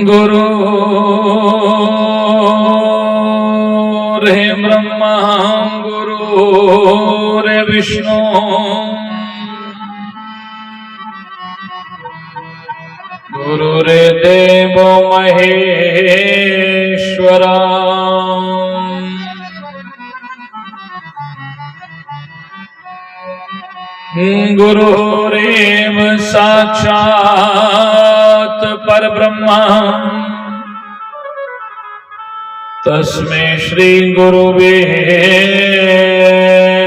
गुरु रे ब्रह्मा गुरु रे विष्णु गुरु रे देव महेश्वरा गुरु रेव साक्षात् परब्रह्मा तस्मै श्री गुरुवे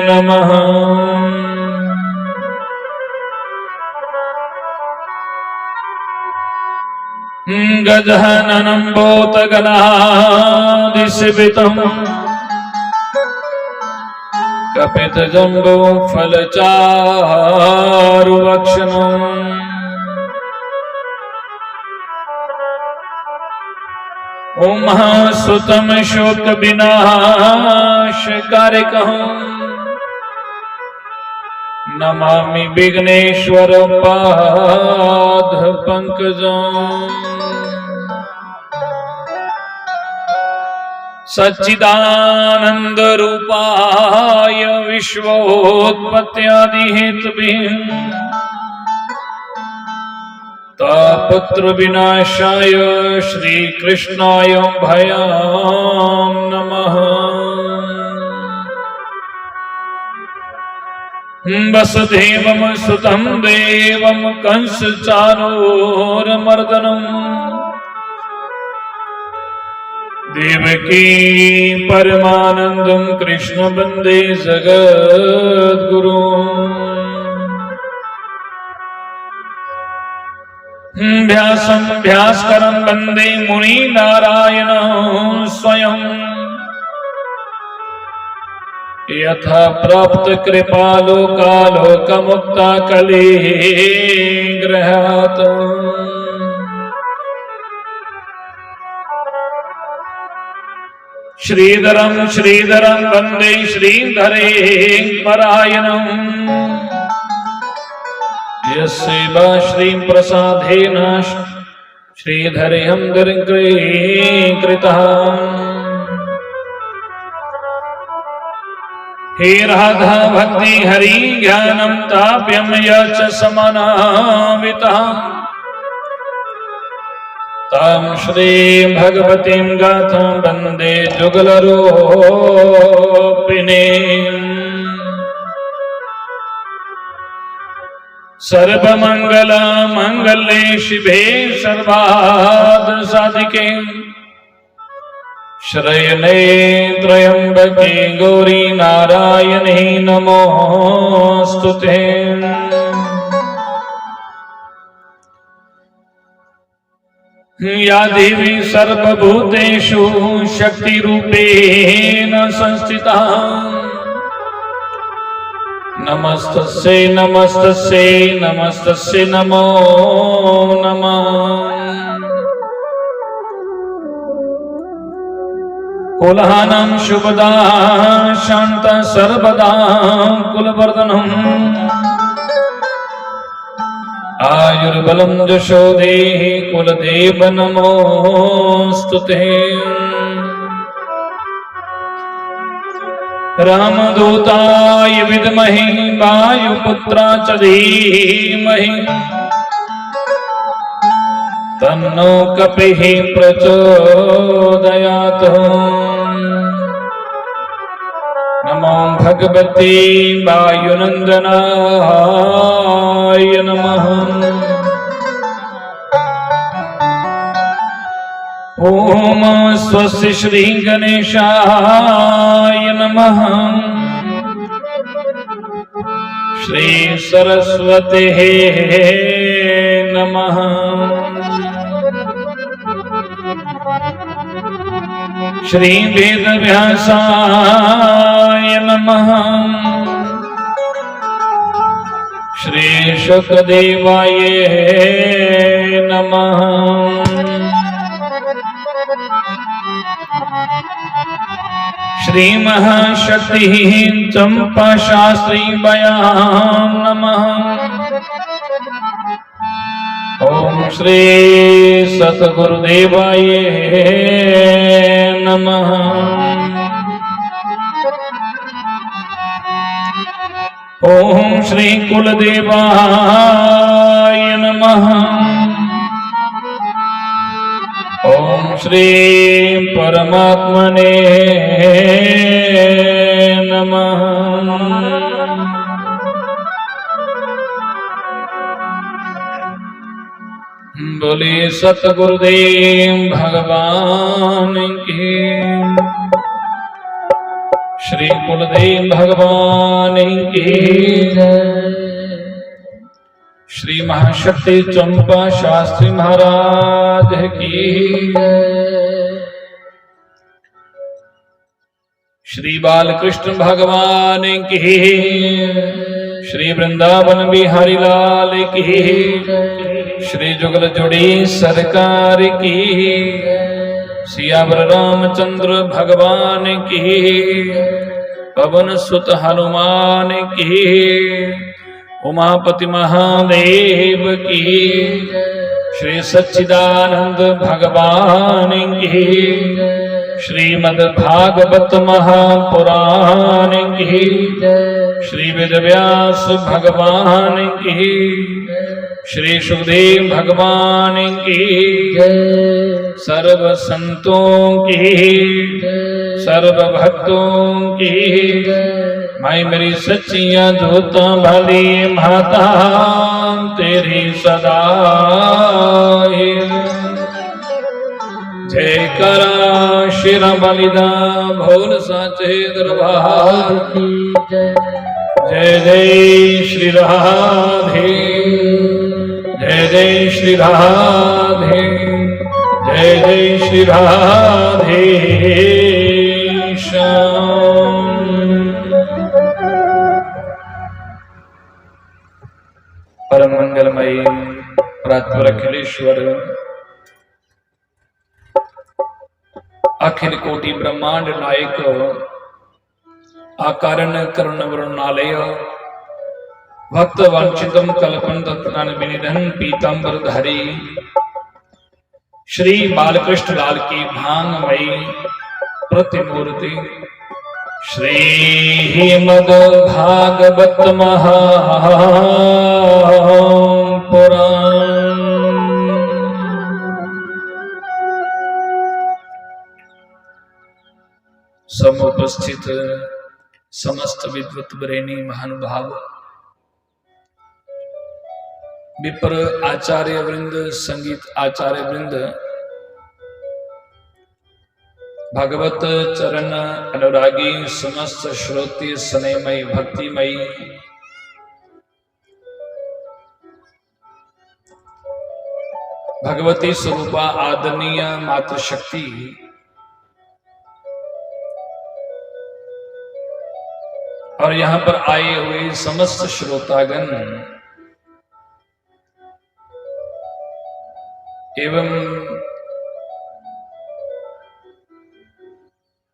नमः। गजाननं भूतगणाधिसेवितं कपितजम्बो फलचारुभक्षणम् उमासुतं शोकविनाशकारिकम् नमामि विघ्नेश्वर पादपङ्कजम्। सच्चिदानंद रूपाय विश्वोत्पत्त्यादिहेतवे तापत्र विनाशाय श्री कृष्णाय भयां नमः। वसुदेवं सुतं देवं कंसचाणूरमर्दनम् देवकी परमानंदं कृष्ण वंदे जगद्गुरु। व्यासं व्यासकरं वंदे मुनि नारायण स्वयं यथा प्राप्त कृपालो कालोकमुक्ता कलेग्रहात्। श्रीधरं श्रीधरं वंदे श्रीधरे परायणम् यस्यैव श्री प्रसादेन श्रीधरेऽहं दरिद्रीकृतः। हे राधा भक्ति हरि ज्ञानं ताप्यं यच्च समानावितः तां श्री भगवतीं गाथां वन्दे जुगलरूपिणीम्। सर्वमंगल मंगले शिवे सर्वार्थसाधिके शरण्ये त्र्यंबके गौरी नारायणी नमोस्तुते। या देवी सर्वभूतेषु शक्तिरूपेण संस्थिता नमस्तस्यै नमस्तस्यै नमस्तस्यै नमो नमः। कुलहानं शुभदा शान्त सर्वदा कुलवर्धनम् आयुर्बलं यशोदेहि कुलदेव नमोस्तुते। रामदूताय विद्महे वायुपुत्राय च धीमहि तन्नो कपिः प्रचोदयात्। नमो भगवते वायुनन्दनाय नमः। ओम स्वस्ति श्री गणेशाय नमः। श्री सरस्वती नमः। श्री वेदव्यासाय नमः। श्री शुकदेवाय नमः। श्री महाशक्ति चंपा शास्त्री बयां नमः। ओम श्री सतगुरुदेवाय नमः। ओम श्री कुलदेवाय नमः। ओम श्री परमात्मने नमः। बोले सतगुरुदेव भगवान की, श्री कुलदेव भगवान की, श्री महाशक्ति चंपा शास्त्री महाराज की, श्री बालकृष्ण भगवान की, श्री वृंदावन बिहारी लाल की, श्री जुगल जोड़ी सरकार की, सियावर रामचंद्र भगवान की, पवन सुत हनुमान की, उमापति महादेव की, श्री सच्चिदानंद भगवान की, श्रीमद् भागवत महापुराण की, श्री वेदव्यास भगवान की, श्री सुखदेव भगवान की, सर्व संतों की, सर्व भक्तों की, माई मेरी सच्चियां जोता भली माता तेरी सदा जय करा शिरा बलिदा भोल साचे दरबार की जय। जय श्री राधे, जय जय श्री राधे, जय जय श्री राधे श्याम। परम मंगलमयी परात्पर अखिलेश्वर अखिल कोटि ब्रह्मांड नायक आकारण करुण वरुणालय भक्त वांछितम कल्पन तत्न विनिधन पीतांबर धारी श्री बालकृष्ण लाल की भांगमयी प्रतिमूर्ति श्रीमद् भागवत महापुराण। समुपस्थित समस्त विद्वत बरेणी महानुभाव, विप्र आचार्य वृंद, संगीत आचार्य वृंद, भगवत चरण अनुरागी समस्त श्रोती स्नेहमयी भक्तिमयी भगवती स्वरूपा आदरणीय मातृशक्ति, और यहां पर आए हुए समस्त श्रोतागण एवं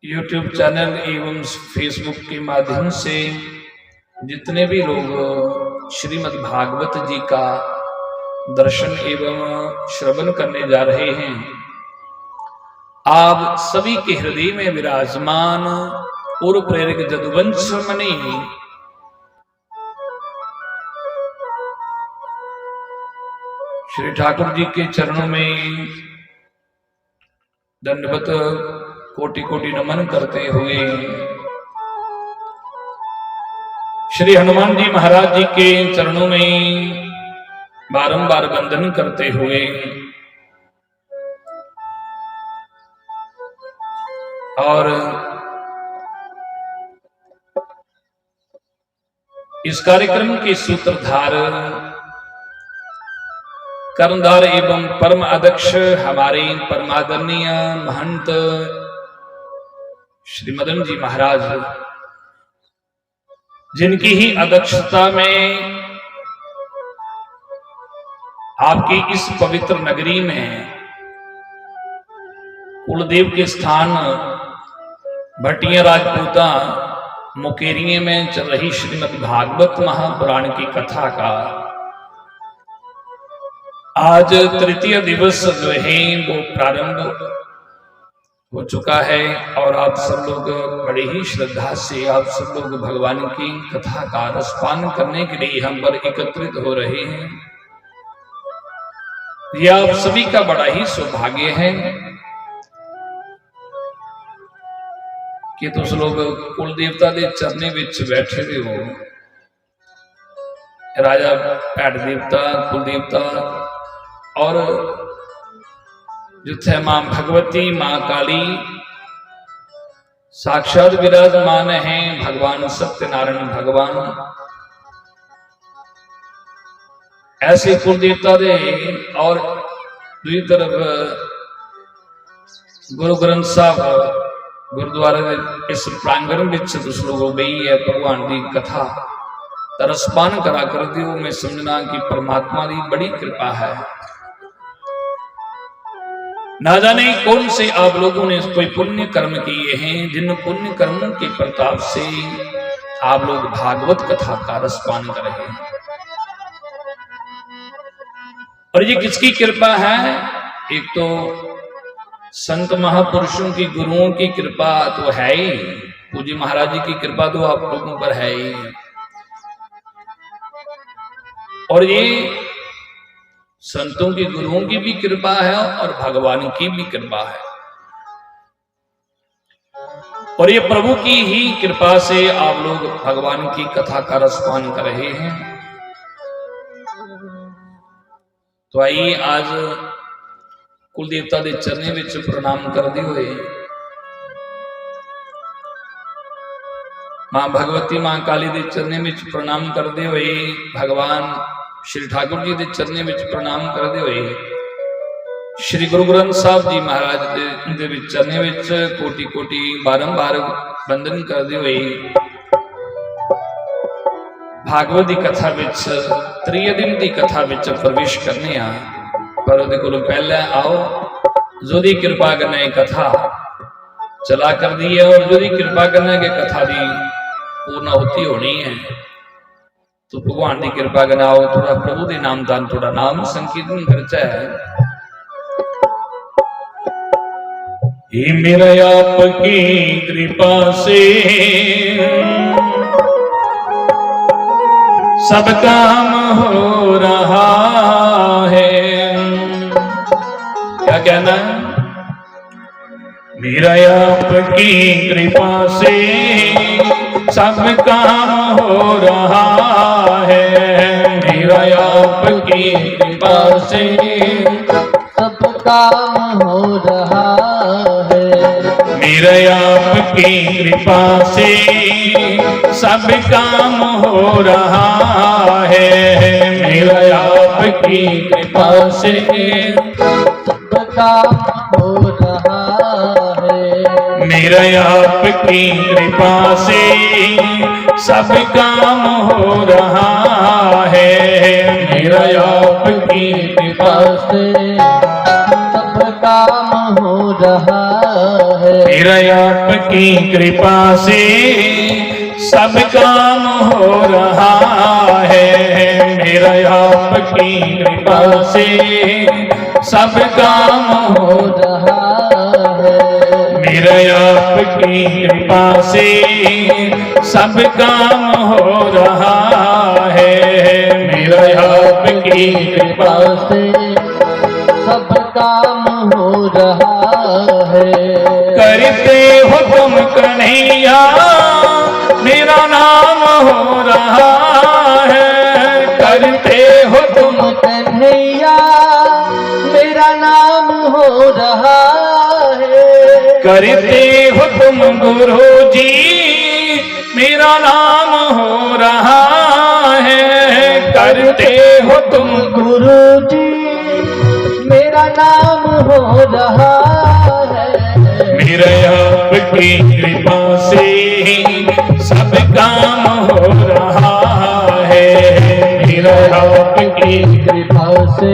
YouTube चैनल एवं फेसबुक के माध्यम से जितने भी लोग श्रीमद् भागवत जी का दर्शन एवं श्रवण करने जा रहे हैं, आप सभी के हृदय में विराजमान और प्रेरक जदुवंश मणि श्री ठाकुर जी के चरणों में दंडवत कोटि कोटि नमन करते हुए, श्री हनुमान जी महाराज जी के चरणों में बारंबार वंदन करते हुए और इस कार्यक्रम के सूत्रधार कर्णधार एवं परम अध्यक्ष हमारे परमादरणीय महंत श्री मदन जी महाराज, जिनकी ही अध्यक्षता में आपकी इस पवित्र नगरी में कुलदेव के स्थान भटिया राजपूता मुकेरिये में चल रही श्रीमद् भागवत महापुराण की कथा का आज तृतीय दिवस जो है वो प्रारंभ हो चुका है और आप सब लोग बड़ी ही श्रद्धा से आप सब लोग भगवान की कथा का रसपान करने के लिए हम पर एकत्रित हो रहे हैं। यह आप सभी का बड़ा ही सौभाग्य है कि तुम लोग कुल देवता के चरने विच बैठे हो। राजा भैट देवता, कुल देवता और जिथे मां भगवती, मां काली साक्षात विराजमान है, भगवान सत्यनारायण भगवान, ऐसे कुल देवता दे और दूसरी तरफ गुरु ग्रंथ साहब गुरुद्वारे इस प्रांगण में तुम लोग बही है भगवान की कथा तरसपान करा कर दियो। मैं समझना कि परमात्मा की बड़ी कृपा है। ना जाने कौन से आप लोगों ने कोई पुण्य कर्म किए हैं, जिन पुण्य कर्मों के प्रताप से आप लोग भागवत कथा का रसपान कर रहे हैं। और ये किसकी कृपा है? एक तो संत महापुरुषों की, गुरुओं की कृपा तो है ही, पूज्य महाराज जी की कृपा तो आप लोगों पर है ही, और ये संतों की, गुरुओं की भी कृपा है और भगवान की भी कृपा है। और ये प्रभु की ही कृपा से आप लोग भगवान की कथा का रसपान कर रहे हैं। तो आइए आज कुल देवता के चरने विच प्रणाम करते हुए मां भगवती, मां काली के चरने विच प्रणाम करते हुए भगवान श्री ठाकुर जी के चरने विच प्रणाम करते हुए श्री गुरु ग्रंथ साहब जी महाराज दे चरने विच कोटि कोटि बारंबार वंदन करते हुए भागवत की कथा विच त्रीय दिन की कथा विच प्रवेश करने आ। पर उहदे कोलों पहले आओ जो दी कृपा करने कथा चला कर दी है, और जो दी कृपा करने के कथा की पूर्णाहुति होनी है। तो भगवान की कृपा करना आओ थोड़ा प्रभु के नाम दान, थोड़ा नाम संकीर्तन करता है। हे मेरा आपकी कृपा से सब काम हो रहा है। क्या कहना है? मेरा आपकी कृपा से सब काम हो रहा है। मेरा आपकी कृपा से सब काम हो रहा है। मेरा आपकी कृपा से सब काम हो रहा है। मेरा आपकी कृपा से सब काम हो रहा है। मेरा आपकी कृपा से सब काम हो रहा है। मेरा आपकी कृपा से सब काम हो रहा है। मेरा आपकी कृपा से सब काम हो रहा है। मेरा आपकी कृपा से सब काम हो रहा है। मेरा आपकी कृपा से सब काम हो रहा है। मेरा आपकी कृपा से सब काम हो रहा है। करते हो तुम कन्हैया मेरा नाम हो रहा है। करते हो तुम कन्हैया मेरा नाम हो रहा है। करते हो तुम गुरु जी मेरा नाम हो रहा है। करते हो तुम गुरु जी मेरा नाम हो रहा है। मेरे आपकी कृपा से सब काम हो रहा है। मेरे आपकी कृपा से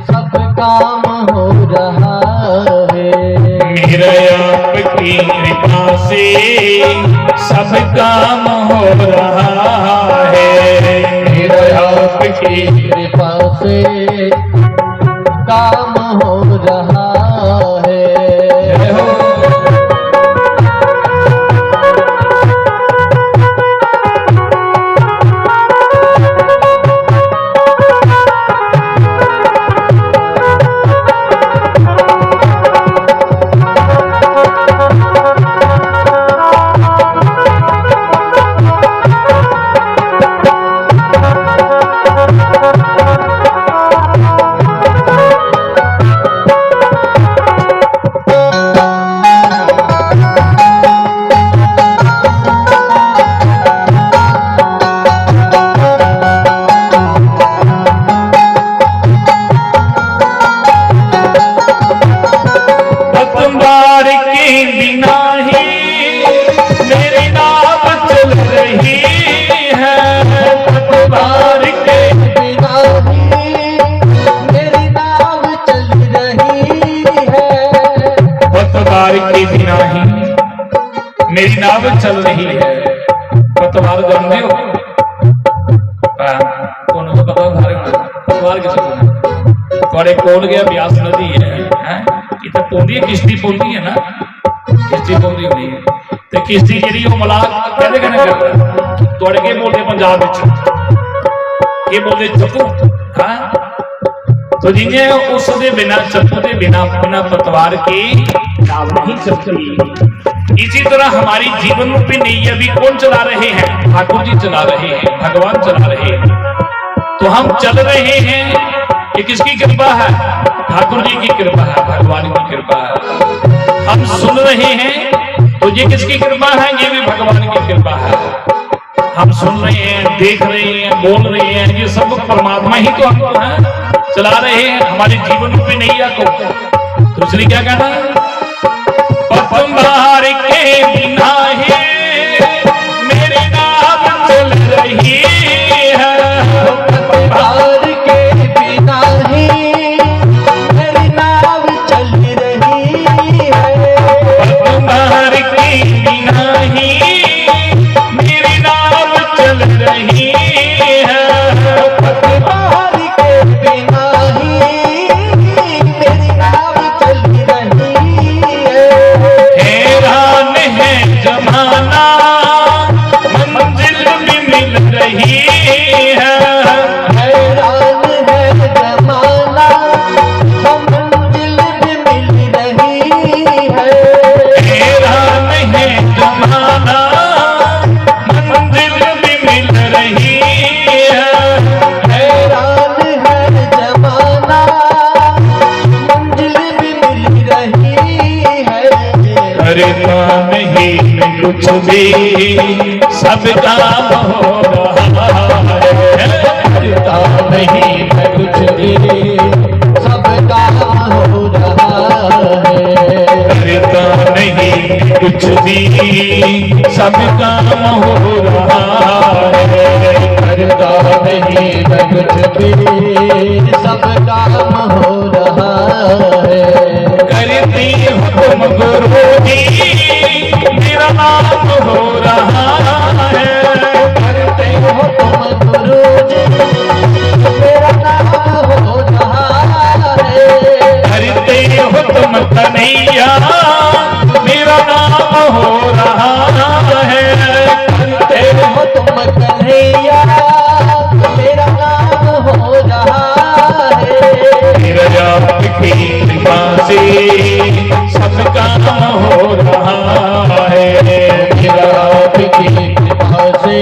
सब काम हो रहा है। मेरे आपकी कृपा से सब काम हो रहा है। मेरे आपकी कृपा से काम हो रहा है। जय हो। मेरी नाव चल रही है। पतवार जानते हो? कौन को पता है? पतवार किसे बोलते? कोल गया ब्यास नदी है, इतना पौंदी है, किश्ती पौंदी है ना, किश्ती पौंदी होनी है। तो किश्ती जी मला कहते कहने करता थोड़े के बोलते पंजाब के बोलते चप्पू। हाँ तो जिन्हें उसके बिना चप्पू के बिना बिना पतवार की नाव नहीं चलती। इसी तरह हमारी जीवन रूपी नैया भी कौन चला रहे हैं? ठाकुर जी चला रहे हैं, भगवान चला रहे हैं। तो हम चल रहे हैं, ये किसकी कृपा है? ठाकुर जी की कृपा है, भगवान की कृपा है। हम सुन रहे हैं तो ये किसकी कृपा है? ये भी भगवान की कृपा है। हम सुन रहे हैं, देख रहे हैं, बोल रहे हैं, ये सब परमात्मा ही तो हमको है चला रहे हैं हमारे जीवन रूपी नैया को। तो इसलिए क्या कहना है? पतवार के बिना है मेरी नाव चल रही है। पतवार के बिना ही मेरी नाव चल रही है। पतवार के बिना ही मेरी नाव चल रही है। पतवार के बिना ही मेरी नाव चल रही है। हैरान है जमाना मंजिल भी मिल रही है। हैरान है जमाना मंजिल भी मिल रही है। हैरान है जमाना मंजिल भी मिल रही है। हैरान है जमाना मंजिल भी मिल रही है। करता नहीं मैं कुछ भी सब काम हो रहा है। करता नहीं मैं कुछ भी सब काम हो रहा है। करता नहीं कुछ भी सब काम हो रहा है। करता नहीं मैं कुछ भी सब काम हो रहा है। करती हो तुम गुरु जी मेरा नाम हो रहा है। करते हो तुम गुरु जी मेरा नाम हो रहा है। करते हो तुम कन्हैया मेरा नाम हो रहा है। करते हो तुम कन्हैया मेरा नाम हो रहा है। मेरा आपकी कृपा से सब काम हो रहा है। मेरा आपकी कृपा से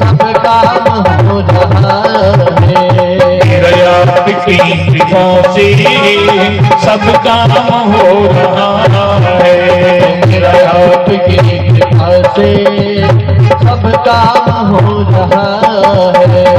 सब काम हो रहा है। मेरा आपकी कृपा से सब काम हो रहा है। मेरा आपकी कृपा से सब काम हो रहा है।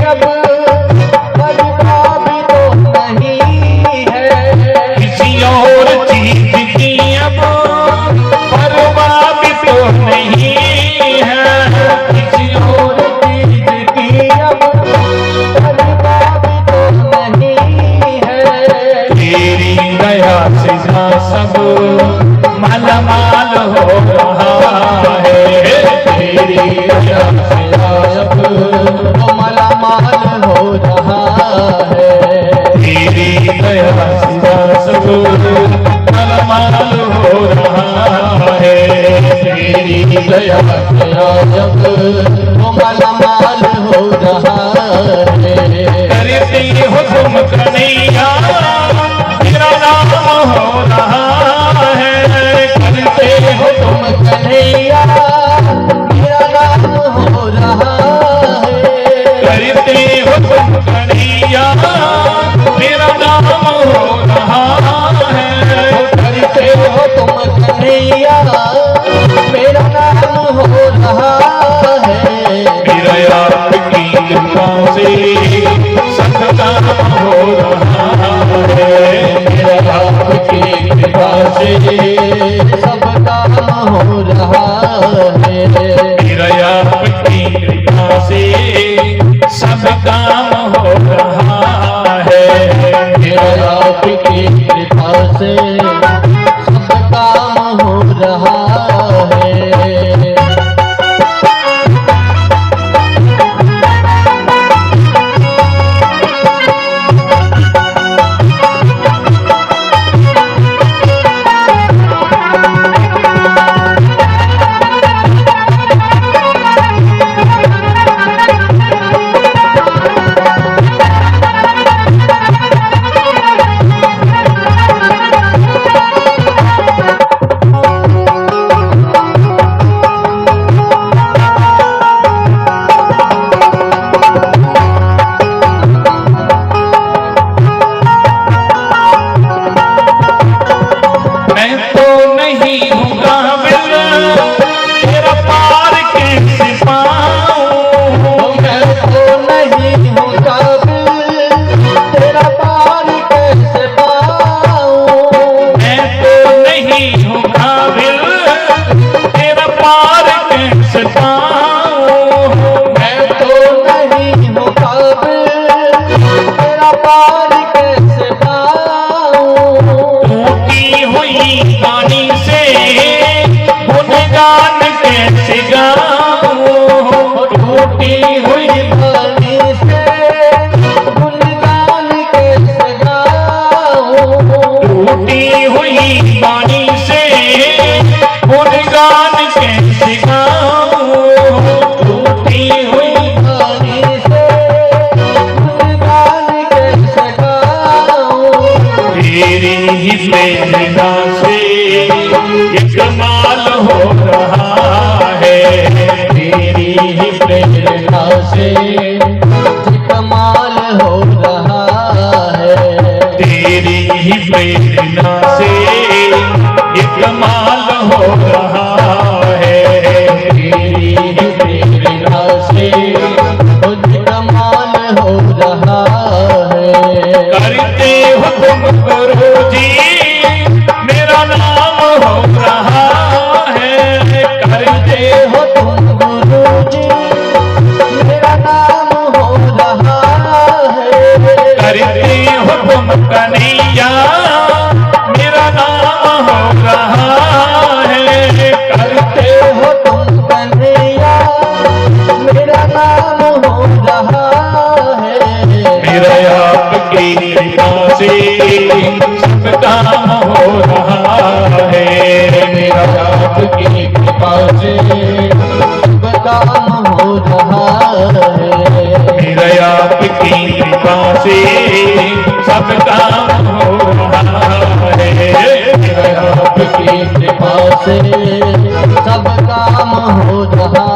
अब परवाह भी तो नहीं है, किसी और चीज की अब परवाह भी तो नहीं है, किसी और चीज की अब परवाह भी तो नहीं है। तेरी दया से सब मालामाल हो रहा है, तेरी दया से अब वो मालामाल हो रहा है। तेरी दया से सब मालामाल हो रहा है, तेरी दया से अब वो मालामाल हो रहा है। करते हो तुम कन्हैया मेरा नाम हो रहा है, करते हो तुम कन्हैया मेरा नाम हो रहा है। करते हो तुम कन्हैया मेरा नाम हो रहा है, करते हो तुम कन्हैया मेरा नाम हो रहा है। मेरा आपकी कृपा से सब काम हो रहा है, मेरा आपकी कृपा से सब काम हो रहा है। मेरा आपकी कृपा से सब काम हो रहा है, मेरा आपकी कृपा से सब काम हो रहा है। प्रेरणा से ये कमाल हो रहा है, तेरी ही प्रेरणा से ये कमाल हो रहा है। तेरी ही प्रेरणा से ये कमाल हो रहा है, तेरी ही प्रेरणा से खुद कमाल हो रहा है। करते हो तुम गुरु जी मेरा नाम हो रहा है, करते हो तुम गुरु जी मेरा नाम हो रहा है। करते हो तुम कन्हैया मेरा नाम हो रहा है, करते हो तुम कन्हैया मेरा नाम हो रहा है। मेरा आपकी कृपा से सब काम हो रहा है, मेरा आपकी कृपा से सब काम हो रहा है। मेरा आपकी कृपा से सब काम हो रहा है, मेरा आपकी कृपा से सब काम हो रहा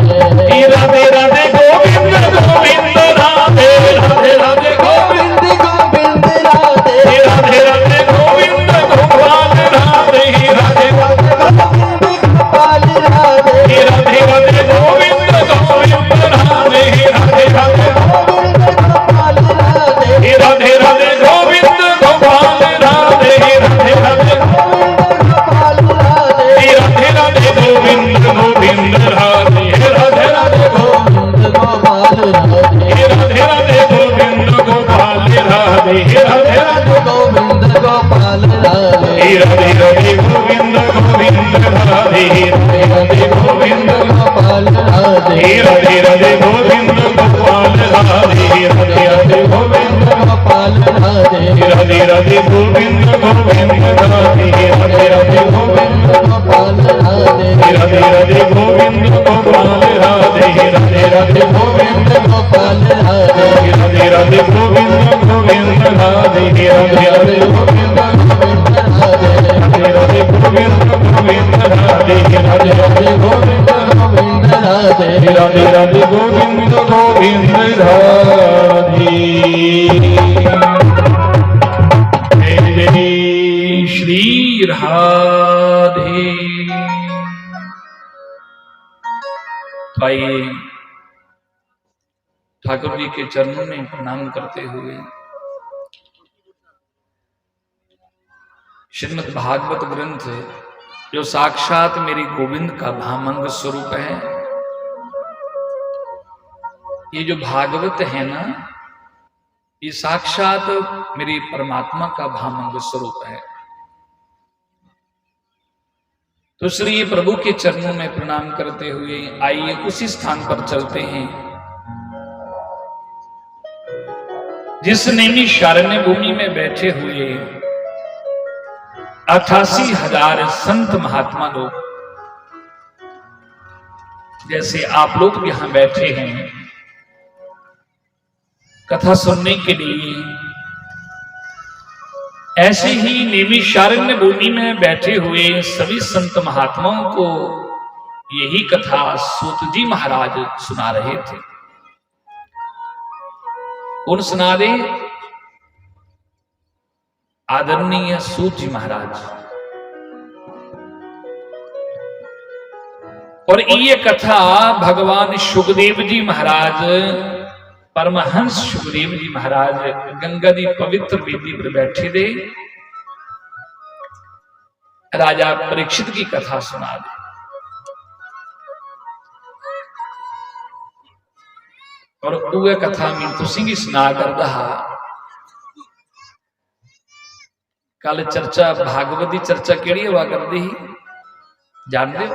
है। राधे राधे गोविंद गोविंद राधे राधे राधे गोविंद गोविंद राधे राधे राधे गोविंद गोपाल राधे राधे गोविंद गोपाल राधे राधे राधे गोविंद गोविंद राधे राधे राधे राधे गोविंद गोपाल राधे राधे राधे गोविंद गोविंद राधे राधे गोविंद गोपाल राधे राधे राधे गोविंद गोपाल राधे राधे राधे गोविंद गोपाल राधे राधे राधे गोविंद गोविंद राधे राधे राधे गोविंद गोपाल राधे राधे राधे गोविंद गोपाल राधे राधे राधे गोविंद गोपाल राधे राधे राधे गोविंद गोविंद राधे राधे राधे गोविंद गोविंद राधे राधे गोविंद गोविंद राधे राधे राधे गोविंद गोविंद राधे राधे राधे गोविंद गोविंद राधे। जय जय श्री राधे। तो आइए ठाकुर जी के चरणों में प्रणाम करते हुए श्रीमद् भागवत ग्रंथ जो साक्षात मेरी गोविंद का भामंग स्वरूप है, ये जो भागवत है ना, ये साक्षात मेरी परमात्मा का भामंग स्वरूप है। तो श्री प्रभु के चरणों में प्रणाम करते हुए आइए उसी स्थान पर चलते हैं जिस नैमिषारण्य भूमि में बैठे हुए 88,000 संत महात्मा लोग, जैसे आप लोग यहां बैठे हैं कथा सुनने के लिए, ऐसे ही नैमिषारण्य भूमि में बैठे हुए सभी संत महात्माओं को यही कथा सूत जी महाराज सुना रहे थे। कौन सुना रहे? आदरणीय सूत जी महाराज। और ये कथा भगवान सुखदेव जी महाराज, परमहंस सुखदेव जी महाराज गंगा दी पवित्र वेदी पर बैठे थे, राजा परीक्षित की कथा सुना दे। और वह कथा में तुसी की सुना कर दहा। कल चर्चा भागवती चर्चा केड़ी हुआ कर दी जानते हो?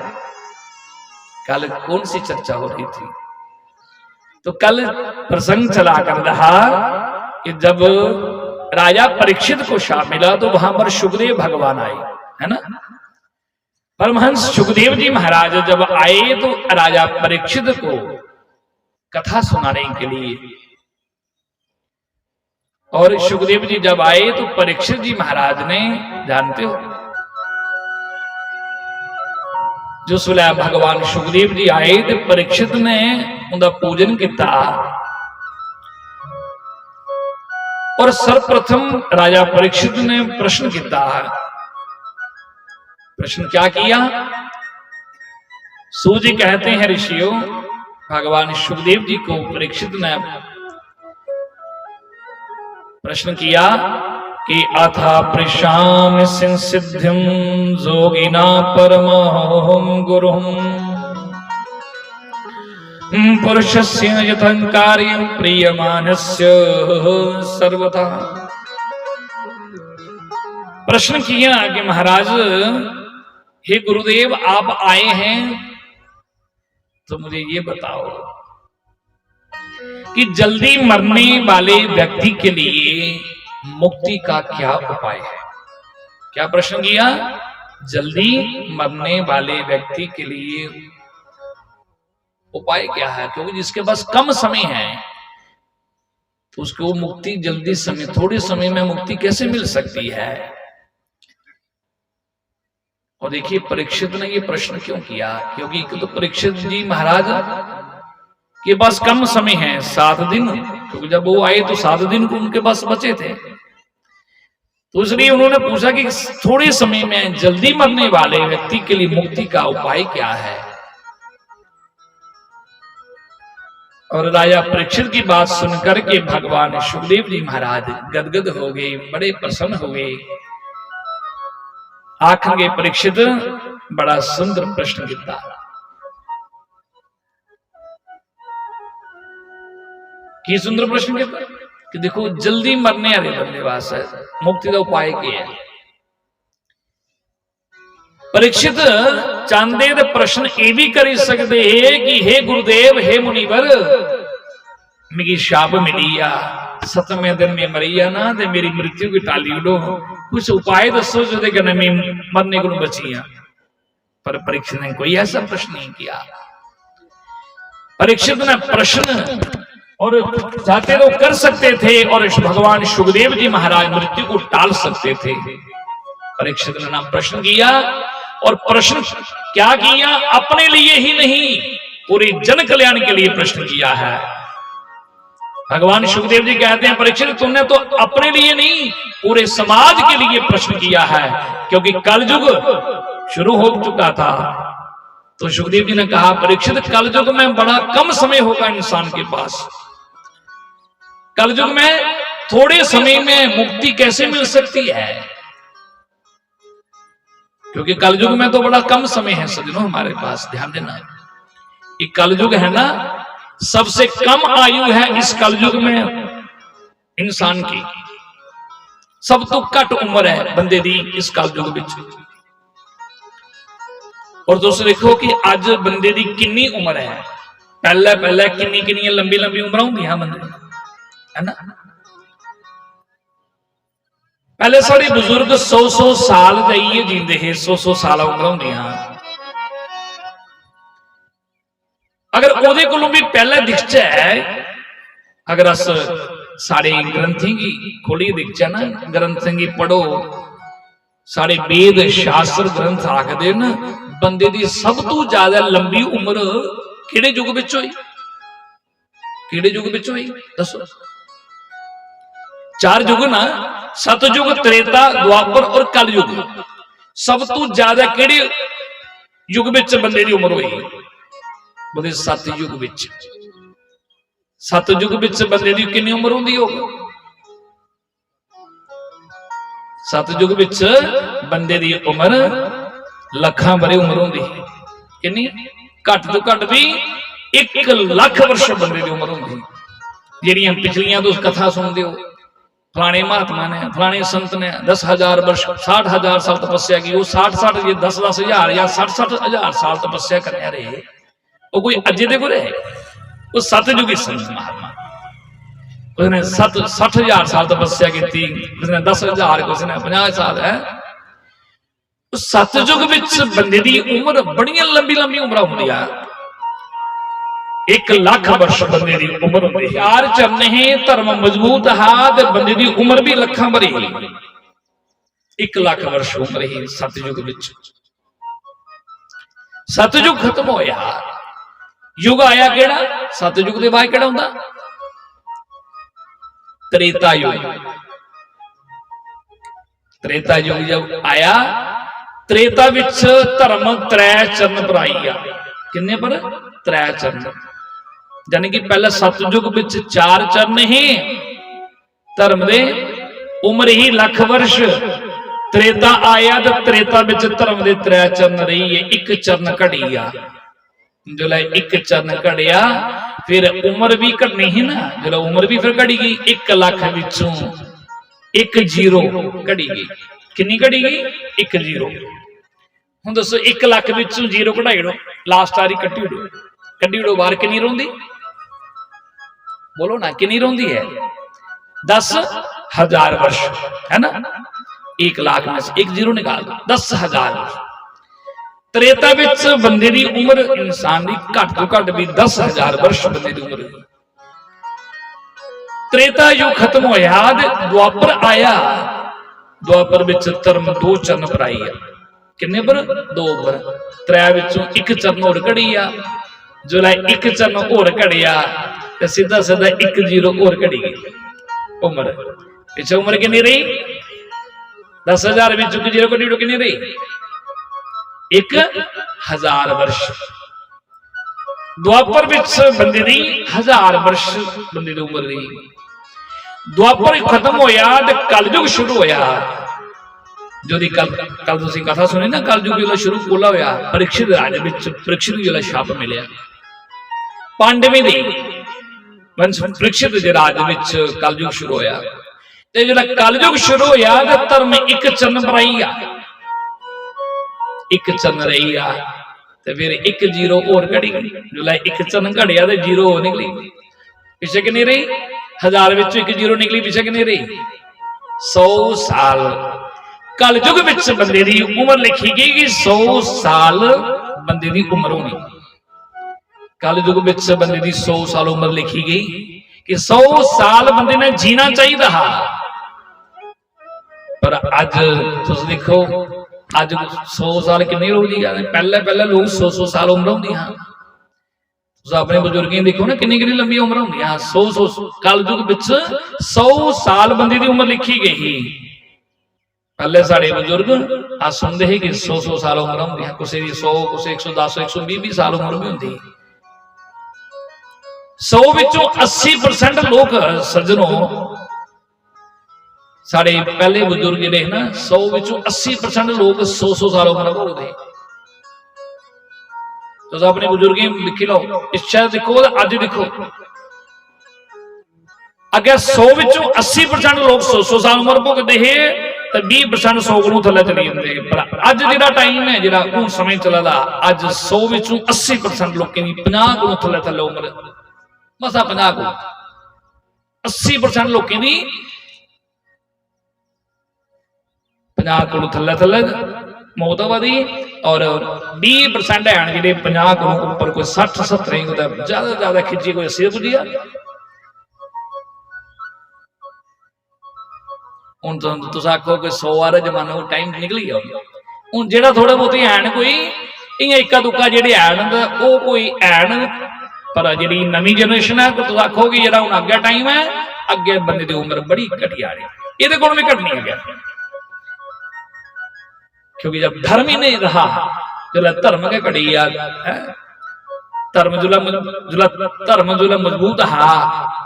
कल कौन सी चर्चा हो रही थी? तो कल प्रसंग चला कर रहा कि जब राजा परीक्षित को शाप मिला तो वहां पर सुखदेव भगवान आए, है ना। परमहंस सुखदेव जी महाराज जब आए तो राजा परीक्षित को कथा सुनाने के लिए, और सुखदेव जी जब आए तो परीक्षित जी महाराज ने, जानते हो, जो सुला भगवान सुखदेव जी आए तो परीक्षित ने उनका पूजन किया। और सर्वप्रथम राजा परीक्षित ने प्रश्न किया। प्रश्न क्या किया? सूजी कहते हैं ऋषियों, भगवान सुखदेव जी को परीक्षित ने प्रश्न किया कि अथा पृषाम सिद्धिम जोगिना परमहं गुरुम पुरुषस्य यथं कार्यं प्रियमानस्य सर्वथा। प्रश्न किया कि महाराज, हे गुरुदेव, आप आए हैं तो मुझे ये बताओ कि जल्दी मरने वाले व्यक्ति के लिए मुक्ति का क्या उपाय है? क्या प्रश्न किया? जल्दी मरने वाले व्यक्ति के लिए उपाय क्या है? क्योंकि जिसके पास कम समय है तो उसको मुक्ति जल्दी समय, थोड़े समय में मुक्ति कैसे मिल सकती है? और देखिए परीक्षित ने ये प्रश्न क्यों किया? क्योंकि तो परीक्षित जी महाराज के पास कम समय है, 7 दिन, क्योंकि जब वो आए तो 7 दिन को उनके पास बचे थे। तो इसलिए उन्होंने पूछा कि थोड़े समय में जल्दी मरने वाले व्यक्ति के लिए मुक्ति का उपाय क्या है? और राजा परीक्षित की बात सुनकर के भगवान सुखदेव जी महाराज गदगद हो गए, बड़े प्रसन्न हो गए। आखिर के परीक्षित बड़ा सुंदर प्रश्न किया। की सुंदर प्रश्न कि देखो जल्दी मरने वाले बंदे वास्ते मुक्ति का उपाय क्या है। परीक्षित चाहते तो प्रश्न ये भी कर सकते है कि हे गुरुदेव, हे मुनिवर, मेरी शाप मिली आ, 7वें दिन में मरी आ ना, ते मेरी मृत्यु की टाली उडो, कुछ उपाय दसो जो मैं मरने को बची आ। पर परीक्षित ने कोई ऐसा प्रश्न नहीं किया। परीक्षित ने प्रश्न और चाहते तो कर सकते थे, और भगवान सुखदेव जी महाराज मृत्यु को टाल सकते थे। परीक्षित ने ना प्रश्न किया, और प्रश्न क्या किया, अपने लिए ही नहीं पूरे जन कल्याण के लिए प्रश्न किया है। भगवान सुखदेव जी कहते हैं, परीक्षित तुमने तो अपने लिए नहीं पूरे समाज के लिए प्रश्न किया है, क्योंकि कलयुग शुरू हो चुका था। तो सुखदेव जी ने कहा, परीक्षित कलयुग में बड़ा कम समय होगा इंसान के पास, कलयुग में थोड़े समय में मुक्ति कैसे मिल सकती है, क्योंकि कलयुग में तो बड़ा कम समय है सज्जनों हमारे पास। ध्यान देना, ये कलयुग है ना, सबसे कम आयु है इस कलयुग में इंसान की, सब तो घट उम्र है बंदे दी इस कलयुग विच। और दोस्तों देखो कि अज बंदे दी कितनी उम्र है, पहले पहले किन्नी किन्नी लंबी लंबी उम्र होंगी बंदे, है ना। पहले सारे बुजुर्ग 100-100 साल जाइए जींदे है, 100-100 साल उम्र होंगी। अगर ओदे कोलों भी पहले दिखचा है, अगर अस सारे ग्रंथी की खोली दिखचा ना, ग्रंथी की पढ़ो, सारे वेद शास्त्र ग्रंथ आखदे न बंदे दी सब तो ज्यादा लंबी उम्र किहड़े युग विच होई, किहड़े युग विच होई दसो। 4 युग ना, सतयुग, त्रेता, द्वापर और कलयुग। सब तो ज्यादा किहड़े युग विच बंदे दी उम्र होई, बोले सतयुग विच। सतयुग विच बंदे दी कितनी उम्र होंदी होगी, सतयुग विच बंदे दी उम्र लखां बरे उम्र होंदी, कितनी घट तो घट भी 1 लाख वर्ष बंदे दी उम्र होंदी। जेड़ियां पिछलियां तो कथा सुनते हो, फलाने महात्मा ने, फलाने संत ने 10,000 वर्ष 60,000 साल तपस्या की, वो 60-60 ये 10,000 या 60,000 साल तपस्या करने रहे, वो कोई अजे दे को रहे, वो सतयुगी संत महात्मा, उसने 60,000 साल तपस्या की थी, उसने 10,000, उसने 50 साल है। सतयुग विच बंदे दी उम्र बड़ियां लंबी लंबी उम्र होंदी है, 1 लाख वर्ष बंदे दी उम्र होंदी है। 4 चरण है, धर्म मजबूत है, बंदे दी उम्र भी लखां भरी, 1 लाख वर्ष उम्र ही सतयुग विच। सतयुग खत्म होया, युग आया केड़ा, सतयुग दे बाद केड़ा हुंदा, त्रेता युग। त्रेता युग जब आया, त्रेता विच धर्म 3 चरण पर आई आ, किन्ने पर 3 चरण, यानी कि पहले सतयुग विच 4 चरण ही धर्म दे, उम्र ही लाख वर्ष। त्रेता आया तो त्रेता विच धर्म दे 3 चरण रही है, 1 चरण घटी आ, जो 1 चरण घटिया फिर उम्र भी घटनी ही ना, जो उम्र भी फिर घटी गई, 1 लाख विचों 1 जीरो घटी गई, कितनी घटी गई 1 जीरो। हुण दसो 1 लाख विचों जीरो कढाई दो, लास्ट वारी कट्टी उडो, कड्डी उडो बाहर, कितनी रोंदी बोलो ना, कितनी रोंदी है, 10,000 वर्ष, है ना। 1 लाख में से 1 जीरो निकाल दो, 10,000 वर्ष। त्रेता विच बंदे दी उम्र इंसान दी घट तो घट भी 10,000 वर्ष बंदे दी उम्र। त्रेता युग खत्म होया, द्वापर आया, द्वापर विच धर्म 2 चरण पर आई है, किन्ने पर 2 पर, 3 विचों 1 चरण होर घड़ी आ, जो 1 चरण होर घड़िया ते सीधा सीधा 1 जीरो होर घड़ी गई उम्र। पिछे उम्र कितनी रही, 10,000 विच 1 जीरो घड़ी कितनी रही, 1,000 वर्ष। द्वापर विच बंदे दी 1000 वर्ष बंदे दी उम्र रही। द्वापर खत्म होया ते कलयुग शुरू होया, जो दी कल तुसीं कथा सुनी ना, कलयुग जो शुरू कोला होया, परीक्षित राज विच परीक्षित जो शाप मिलिया, पांडवें दी वंश परीक्षित दे राज विच कलयुग शुरू होया ते जिहड़ा कलयुग शुरू होया ते धर्म एक चरण पर आई आ, एक चरण रही आ ते फिर एक जीरो और घड़ी जिहड़ा एक चरण घड़िया ते जीरो हो निकली पिछे कितनी रही 1000 विचों एक जीरो निकली पिछे कितनी रही 100 साल। कलयुग विच बंदे दी उम्र लिखी गई कि 100 साल बंदे दी उम्र होनी। कलयुग विच बंदे दी 100 साल उम्र लिखी गई कि 100 साल बंदे ने जीना चाहिए हा। पर अज तुस देखो अज 100 साल कितने लोग जी जाते, पहले पहले लोग 100 साल उम्र होंगी। हाँ अपने बुजुर्गों देखो ना कितनी कितनी लंबी उम्र होंगी। हाँ 100 कलयुग विच 100 साल बंदे की उम्र लिखी गई। पहले साढ़े बुजुर्ग आ सुनते ही कि 100 साल उम्र होंगी, किसी की 100 किसी 110 120 साल उम्र भी होंगी। 100 विचों 80% लोग सज्जनों साढ़े पहले बुजुर्ग जिहड़े ना 100 विचों 80% लोग 100 साल उम्र भोगते। तो अपने बुजुर्ग लिखी लो इच्छा देखो अज देखो अगर 100 विचों 80% लोग 100 साल उम्र भोगते है तो 20% 100 को थले चली जाते। पर अज जो टाइम है जो हूँ समय चलता अज 100 विचों 80% लोगों की 50 को थले थले उम्र मसा 50 को 80% लोगों की 50 को थले थले मौत आबादी और 20% है जो 50 को ऊपर कोई 60 70 ज्यादा ज्यादा खिंची कोई 80 पुजी आ। हूँ तुम आखो कि 100 वाला जमाना वो टाइम निकली गया। हूँ जो थोड़े बहुत है कोई इं इक्का दुक्का जेडे है वो कोई है, पर जी नवी जनरेशन है तुम आखो कि जो हूँ अगे टाइम है अगे बंदे की उम्र बड़ी घटी आ रही, ये को भी घटनी है। क्योंकि जब धर्म ही नहीं रहा जो धर्म के घड़ी याद धर्म जो मजबूत हा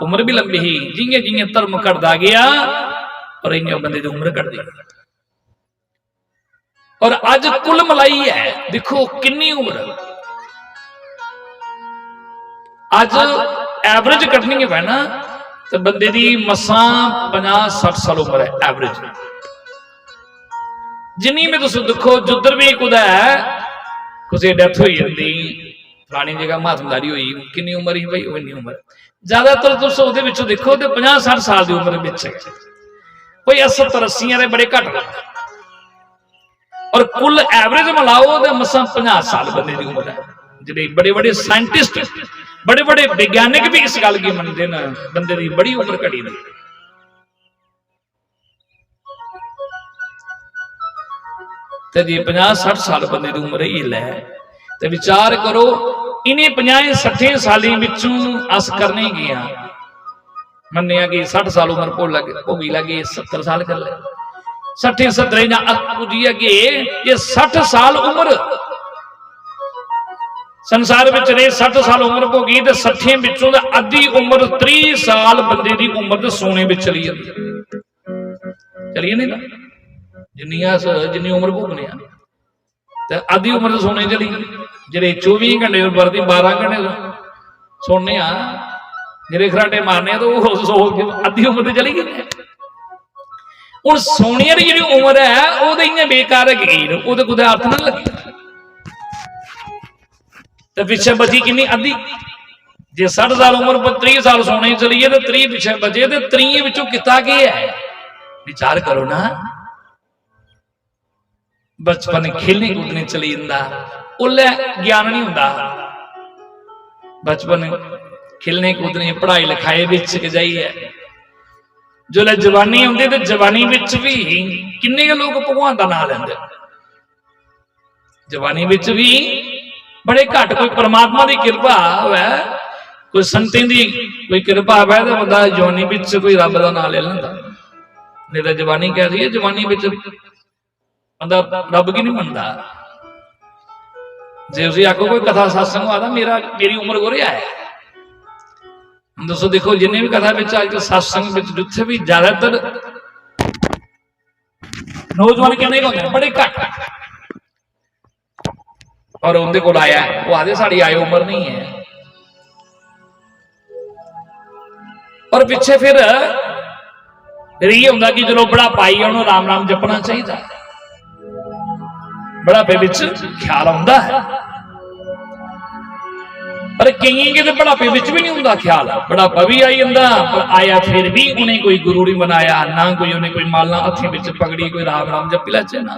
उम्र भी लंबी ही जिंगे जिंगे धर्म घटता गया और इं बंदे की उम्र घटती गई। और अज कुल मलाई है देखो किन्नी उम्र अज एवरेज कटनी है ना तो बंदे की मसा 50-60 साल उम्र है एवरेज। जिन्नी में तुम देखो जुद्धर भी कुछ है किसी डेथ हो जाती फलानी जगह महात्मदारी हुई किन्नी उम्र ही भाई इन्नी उम्र ज्यादातर तुम देखो तो 50-60 साल की उम्र कोई 70-80 बड़े घट और कुल एवरेज मिलाओ तो मसा 50 साल बंदे की उम्र है। जो बड़े बड़े साइंटिस्ट बड़े बड़े वैज्ञानिक भी इस गल की मनते हैं बंदे की बड़ी उम्र घटी नहीं। तो जी 50-60 साल बंदे की उम्र ही लै तो विचार करो इन्हें 50-60 साली अस करने गया मनिया कि 60 साल उम्र भोगी लगे 70 साल कर ले 60-70 पुजी अगे ये 60 साल उम्र संसार में रहे 60 साल उम्र भोगी तो 60 विचों अद्धी उम्र 30 साल बंदे की उम्र तो सोने में चली जाती चली नहीं ना जिन्नी उम्र भोगने तो अद्धी उम्र तो सोने चली जे 24 घंटे वरती 12 घंटे सोने जे खराटे मारने तो अद्धी उम्र तो चली गई। हूँ सोने की जी उम्र है वो तो इं बेकार है वो तो कुछ अर्थ ना लगे तो पिछे बची कि अद्धी जे 60 साल उम्र पर 30 साल सोने चलीए तो 30 पिछे बचे तो 30 विचों किता की है विचार करो ना। बचपन खेलने कूदने चली जाता उल्ले ज्ञान नहीं होता बचपन खेलने कूदने पढ़ाई लिखाई बिच जाइए जो जवानी आती तो जवानी बिच भी किन्ने लोग भगवान का नाम लेंदे जवानी बिच भी बड़े घट कोई परमात्मा की कृपा है कोई संतें की कोई कृपा है तो बंदा जवानी बिच कोई रब का नाम ले लेंदा नहीं तो जवानी कह रही है जवानी बिच बंदा रब की नहीं मनता। जे उसे आखो कोई कथा सत्संग आता मेरी उम्र को रहा है दसो देखो जिन्हें भी कथा अजकल सत्संग जिथे भी ज्यादातर नौजवान कहने होंगे बड़े घट और उनके को आया वो आदे साड़ी आय उम्र नहीं है और पिछे फिर ये होंगे कि चलो बुढ़ापा आई उन्होंने राम राम जपना चाहिए। बुढ़ापे विच ख्याल आता है, पर कई के बुढ़ापे विच भी नहीं होंगे ख्याल। बुढ़ापा भी आई जाता पर आया फिर भी उन्हें कोई गुरु नहीं बनाया, ना कोई उन्हें कोई माला हथें विच पकड़ी, कोई राम राम जपी लैचे ना।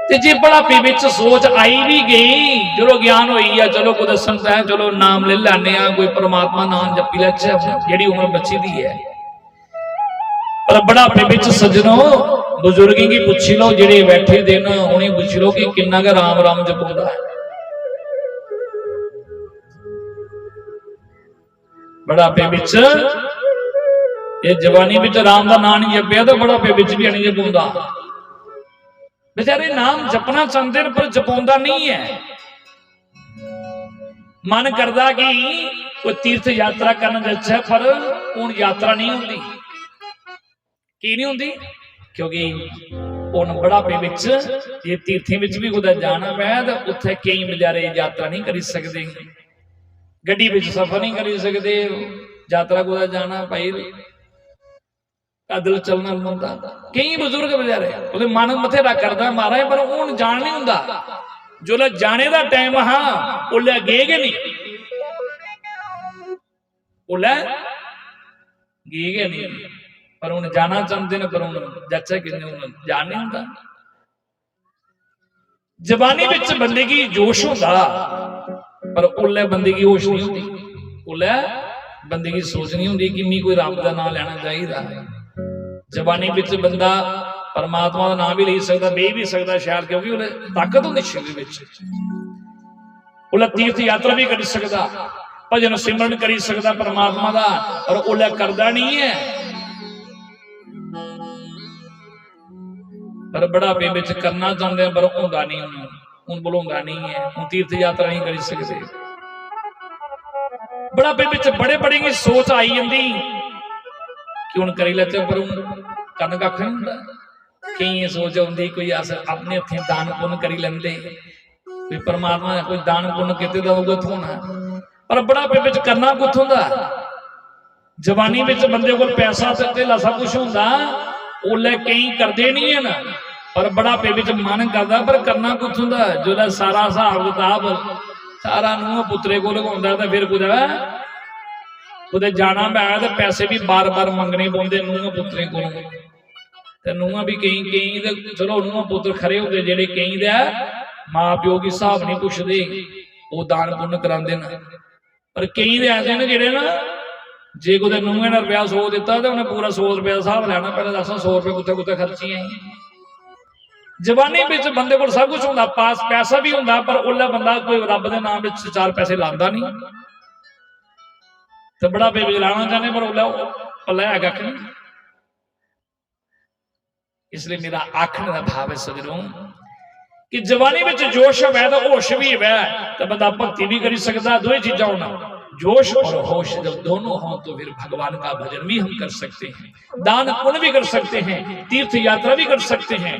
ते जे बुढ़ापे विच सोच आई भी गई, चलो ज्ञान होई है, चलो कोई दसदा है, चलो नाम ले लैने, कोई परमात्मा नाम जपी लैचे, जिहड़ी उम्र बची दी है। पर बुढ़ापे विच सज्जनों बुजुर्गों की पुछी लो, जिहड़े बैठे दिन उन्हें पुछ लो कि किन्ना का राम राम जपाउंदा है। बुढ़ापे विच ये जवानी विच राम का नाम नहीं जपिया तो बुढ़ापे विच भी नहीं जपाउंदा। बेचारे नाम जपना चाहते हैं पर जपाउंदा नहीं है। मन करदा कि कोई तीर्थ यात्रा करना अच्छा है, पर हुण यात्रा नहीं होंदी। की नहीं होंदी? क्योंकि हुण बुढ़ापे विच जे तीर्थें विच भी कुदै जाना पै तो उत्थे कई बेचारे यात्रा नहीं करी सकते, गड्डी विच सफर नहीं करी सकते, यात्रा कुदै जाना भाई पैदल चलना पौंदा। कई बुजुर्ग बेचारे उहदे मन बथेरा करदा महाराज, पर हुण जान नहीं हुंदा। जोल्लै जाने दा टाइम हाँ उल्लै गए गै नहीं, उल्लै गए गै नहीं, पर हुण जाना चाहते हैं, पर हुण जाचा कि हुण जान नहीं हुंदा। जवानी विच बंदे की जोश हुंदा, पर उल्लै बंदे की होश नहीं हुंदी, उल्लै बंदे की सोच नहीं हुंदी कि मैं कोई रब दा नाम लैना चाहिए। जवानी विच बंदा परमात्मा का नाम भी ले सकता, बे भी सकता शायद, क्योंकि उन्हें ताकत होंदी शरीर विच। उल्लै तीर्थ यात्रा भी कर सकता, भजन सिमरन कर सकता परमात्मा का, और उल्लै करदा नहीं है। पर बुढ़ापे विच करना चाहते हैं पर होंदा नहीं, हुण बुलाउंदा नहीं है, हुण तीर्थ यात्रा नहीं कर सकते। बुढ़ापे विच बड़े बड़े की सोच आई जाती कि हुण करी लैते, पर करन कख नहीं हुंदा। कई सोच आउंदी कोई अस अपने हत्थें दान पुण्य करी लैंदे, कोई परमात्मा ने कोई दान पुण्य किते दा होगा थोना, पर बुढ़ापे विच करना कुत्थों दा? जवानी विच बंदे कोल पैसा ते धेला सब कुछ हुंदा, ओल्लै कई करदे नहीं है ना, पर बुढ़ापे विच मन करदा पर करना कुत्थों दा? जोल्लै सारा हिसाब किताब सारा नूंह पुत्रे कोल होंदा ते फिर कुदै जाना पै तो पैसे भी बार बार मंगने पौंदे नूंह पुत्रें कोलों। ते नूंह भी कई चलो नूंह पुत्र खरे होंदे, जेहड़े कई दे मां प्यो की हिसाब नहीं पुछदे, वो दान पुण्य करांदे न। पर कई दे ऐसे ने जेहड़े ना जे कुदै नूंह ने रुपया 100 दिता तो उन्हें पूरा 100 रुपया हिसाब लैना, पहले दस 100 रुपये कुत्थे कुत्थे खर्ची आई। जवानी विच बंदे कोल सब कुछ हुंदा, पास पैसा भी हुंदा, पर उल्लै बंदा कोई रब दे नाम विच 4 पैसे लांदा नहीं। तो बुढ़ापे विच लाना चाहते पर उल्लै पल्ले है कख नहीं। इसलिए मेरा आखने का भाव है सजनों कि जवानी विच जोश है तो होश भी है, तो बंदा भक्ति भी कर सकता। दो चीजा होना, जोश और होश जब दोनों हों तो फिर भगवान का भजन भी हम कर सकते हैं, दान पुण्य भी कर सकते हैं, तीर्थ यात्रा भी कर सकते हैं।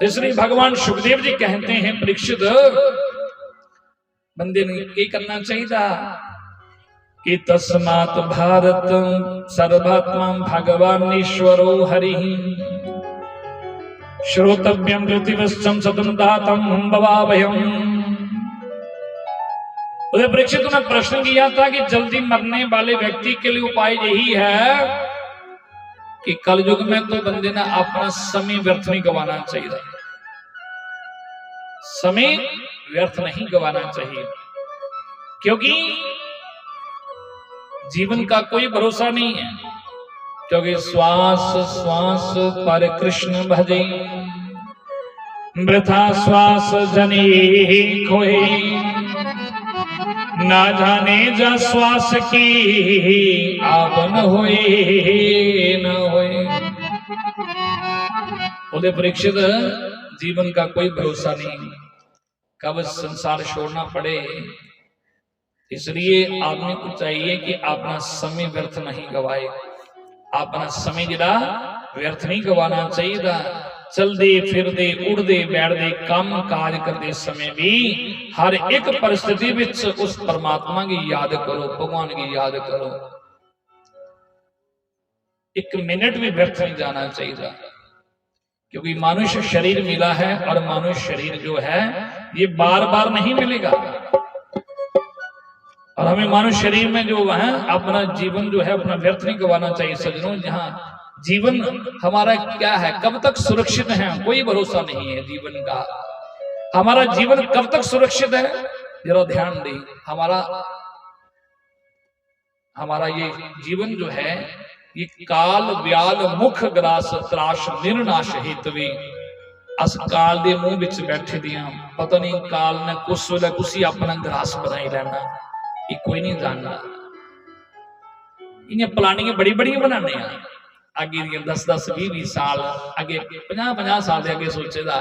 इसलिए भगवान सुखदेव जी कहते हैं, परीक्षित बंदे ने क्या करना चाहिए कि तस्मात् भारत सर्वात्मा भगवान ईश्वरो हरि श्रोतव्यम कृतिवश्चम सतम दातम भवाभयम। उधर परीक्षित ने प्रश्न किया था कि जल्दी मरने वाले व्यक्ति के लिए उपाय यही है कि कलयुग में तो बंदे ने अपना समय व्यर्थ नहीं गंवाना चाहिए, समय व्यर्थ नहीं गंवाना चाहिए, क्योंकि जीवन का कोई भरोसा नहीं है। क्योंकि श्वास श्वास पर कृष्ण भजे, वृथा श्वास जने खोए, ना जाने जा श्वास की आवन होए न होए। बोले परीक्षित, जीवन का कोई भरोसा नहीं, कब संसार छोड़ना पड़े। इसलिए आदमी को चाहिए कि अपना समय व्यर्थ नहीं गवाए, अपना समय जरा व्यर्थ नहीं गवाना चाहिए। चलते फिरते उड़ते बैठते काम काज करते समय भी हर एक परिस्थिति विच उस परमात्मा की याद करो, भगवान की याद करो। एक मिनट भी व्यर्थ नहीं जाना चाहिए, क्योंकि मनुष्य शरीर मिला है और मनुष्य शरीर जो है ये बार बार नहीं मिलेगा। और हमें मनुष्य शरीर में जो है अपना जीवन जो है अपना व्यर्थ नहीं गंवाना चाहिए सज्जनों। जहां जीवन हमारा क्या है, कब तक सुरक्षित है, कोई भरोसा नहीं है जीवन का। हमारा जीवन कब तक सुरक्षित है, जरा ध्यान दें। हमारा ये जीवन जो है ये काल व्याल मुख ग्रास त्राश निर्नाश हितवी। अस काल दे मुंह विच बैठे दियां, पता नहीं काल ने कुछ वेले कुछ अपना ग्रास बनाई लेना, ये कोई नहीं जानता। इन्हें प्लानिंग बड़ी बड़ी बनाने अगे 10-10 20-20 साल अगे 50-50 साल के अगे सोचेदा।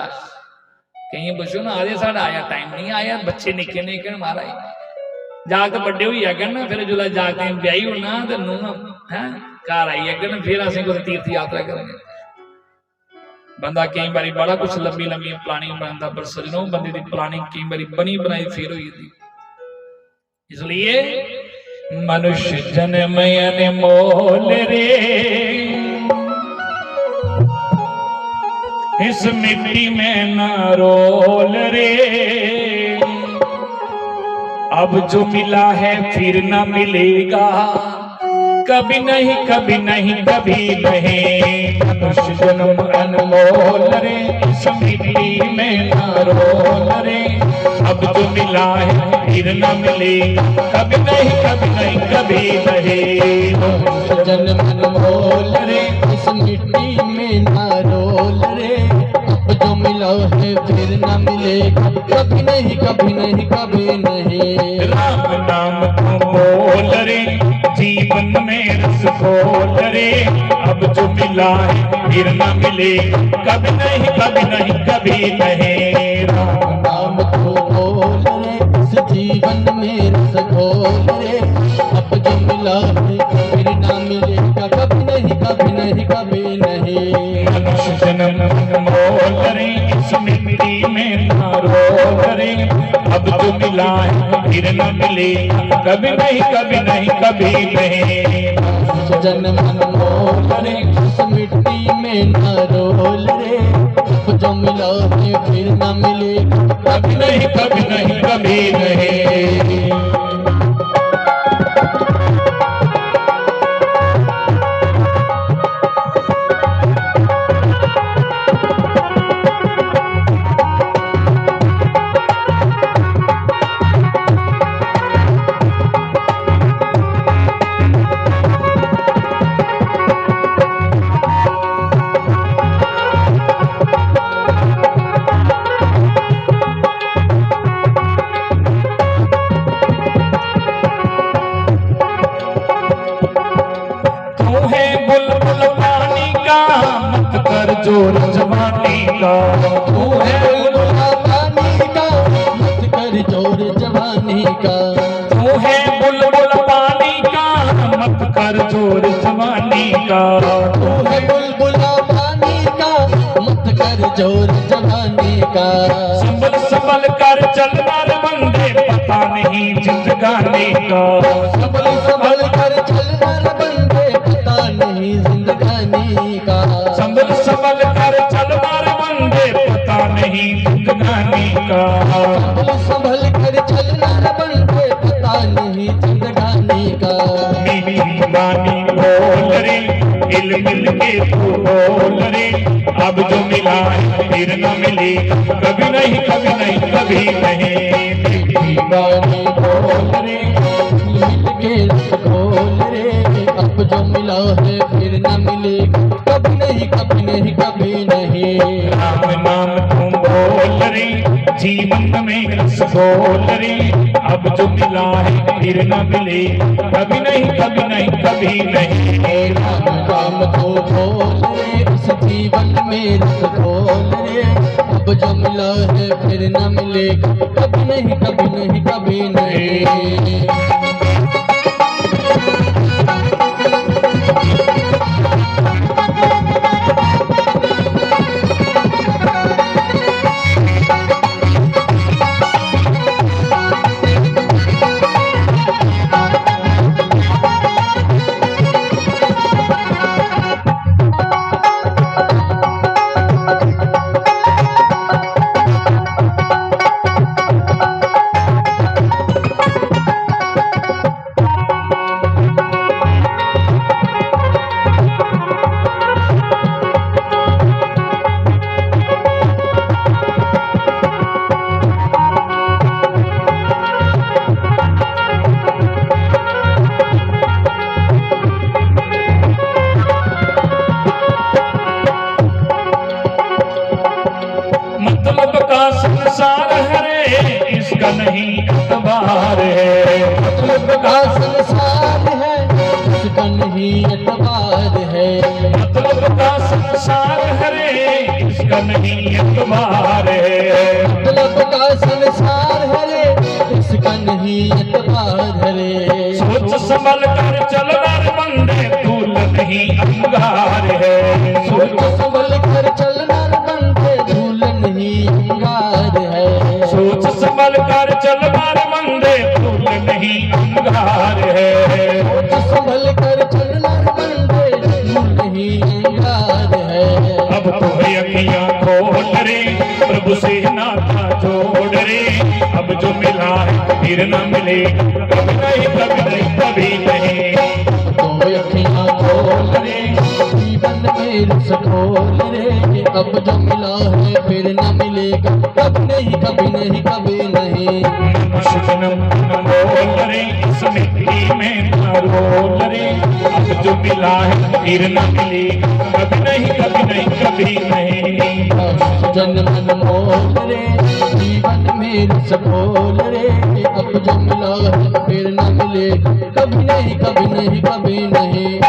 कहीं पुछो ना अजे साडा आया टाइम नहीं आया, बच्चे निके निके महाराज जागत बड़े हुई है ना, फिर जो जागते ब्याही होना तो नूह है घर आई है ना, फिर असं कुछ तीर्थ यात्रा करेंगे। बंदा कई बार बड़ा कुछ लंबी लंबी प्लानिंग बनाता, पर सजनों बंदे की प्लानिंग कई बार बनी बनाई फिर हुई थी। इसलिए मनुष्य जन्म अनमोल रे, इस मिट्टी में न रोल रे। अब जो मिला है फिर न मिलेगा, कभी नहीं कभी नहीं कभी नहीं। मनुष्य जन्म अनमोल रे, इस मिट्टी में न रोल रे। अब जो मिला है फिर न मिलेगा, कभी नहीं कभी नहीं कभी नहीं। मनुष्य जन्म अनमोल रे, इस मिट्टी में न रोल रे। अब जो मिला है फिर न मिलेगा, कभी नहीं कभी नहीं कभी नहीं। राम नाम तू बोल रे, जीवन में रस खोल रे। अब जो मिला है फिर न मिले, कभी नहीं कभी नहीं कभी नहीं। राम नाम तू बोल रे, इस जीवन में रस खोल रे। अब जो मिला है फिर न मिलेगा, कभी नहीं कभी नहीं कभी नहीं। मनुष्य जन्म अनमोल रे, इस मिट्टी में न रोल रे। अब जो मिला है फिर न मिले, कभी नहीं कभी नहीं कभी नहीं। जन्म अनमोल रे, इस मिट्टी में न रोल रे। अब जो मिला है फिर न मिले, कभी नहीं कभी नहीं कभी नहीं। जोर जवानी का तू है बुलबुल पानी का, मत कर जोर जवानी का। तू है बुलबुल पानी का, मत कर जोर जवानी का। तू है बुलबुल पानी का, मत कर जोर जवानी का। संभल संभल कर चलना रे बंदे, पता नहीं जिंदगानी का। संभल संभल कर चलना रे बंदे, पता नहीं जिंदगानी का। संभल संभल कर चलना रे बंदे, पता नहीं जिंदगानी का। संभल संभल कर चलना रे बंदे, पता नहीं जिंदगानी का। मीठी बानी बोल रे, हिल मिल के तू बोल रे। अब जो मिला है फिर न मिले, कभी नहीं कभी नहीं कभी नहीं। मीठी बानी बोल रे, मिल के रस खोल रे। अब जो मिला है फिर न मिले, कभी नहीं कभी नहीं कभी नहीं। राम नाम तू बोल रे, जीवन में रस खोल रे। अब जो मिला है फिर न मिले, कभी नहीं कभी नहीं कभी नहीं। राम नाम तू बोल रे, इस जीवन में रस खोल रे। अब जो मिला है फिर न मिले, कभी नहीं कभी नहीं कभी नहीं। इसका नहीं एतबार है। मतलब का संसार है, इसका नहीं एतबार है। मतलब का संसार है रे, इसका नहीं एतबार है। मतलब का संसार है रे, इसका नहीं एतबार है रे। सोच संभल कर चलना रे बंदे, धूल नहीं अंगार है। सोच संभल कर चलना रे बंदे, धूल नहीं अंगार है। सोच संभल कर चलना रे बंदे, धूल नहीं अंगार है। सोच संभल कर चलना रे बंदे, धूल नहीं अंगार है। अब तो है अखियां खोल रे, प्रभु से नाता जोड़ रे। अब जो मिला है फिर न मिले, कभी नहीं कभी नहीं कभी नहीं। तो अखियां खोल रे, जीवन में रस खोल रे। अब जो मिला है फिर न मिलेगा, कभी नहीं कभी नहीं कभी नहीं। मनुष्य जन्म बोल रे, इस मिट्टी में न रोल रे। अब जो मिला है फिर न मिले, कभी नहीं कभी नहीं कभी नहीं। जन्म मोल रे, जीवन में रस खोल रे। अब जो मिला है फिर न मिलेगा, कभी नहीं कभी नहीं कभी नहीं।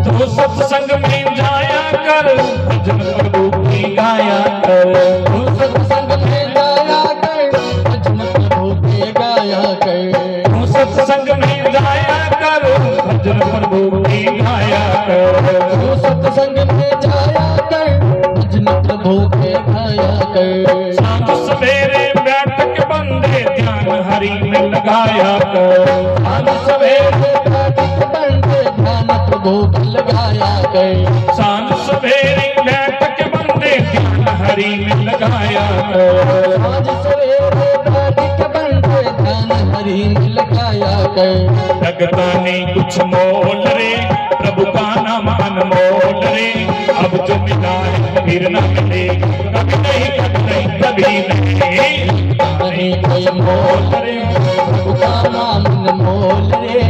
तो सत्संग में जाया कर, भजन प्रभु की गाया कर। तू सत्संग में जाया कर, भजन प्रभु के गाया कर। तू सत्संग में जाया कर, भजन प्रभु की गाया कर। तू सत्संग में जाया कर, भजन प्रभु के गाया कर। सांझ सवेरे बैठ के बंदे, ध्यान हरि में लगाया कर। आज सवेरे बैठ के बंदे, ध्यान प्रभु पे लगाया कर। सांझ सवेरे बैठ के बंदे, ध्यान हरि में लगाया कर। आज सवेरे बैठ के बंदे, ध्यान हरि में लगाया कर। लगता नहीं कुछ मोल रे, प्रभु का नाम अनमोल रे। अब जो मिला है फिर न मिले, कभी नहीं कभी नहीं कभी नहीं। नहीं कोई मोल रे, प्रभु का नाम मोल रे।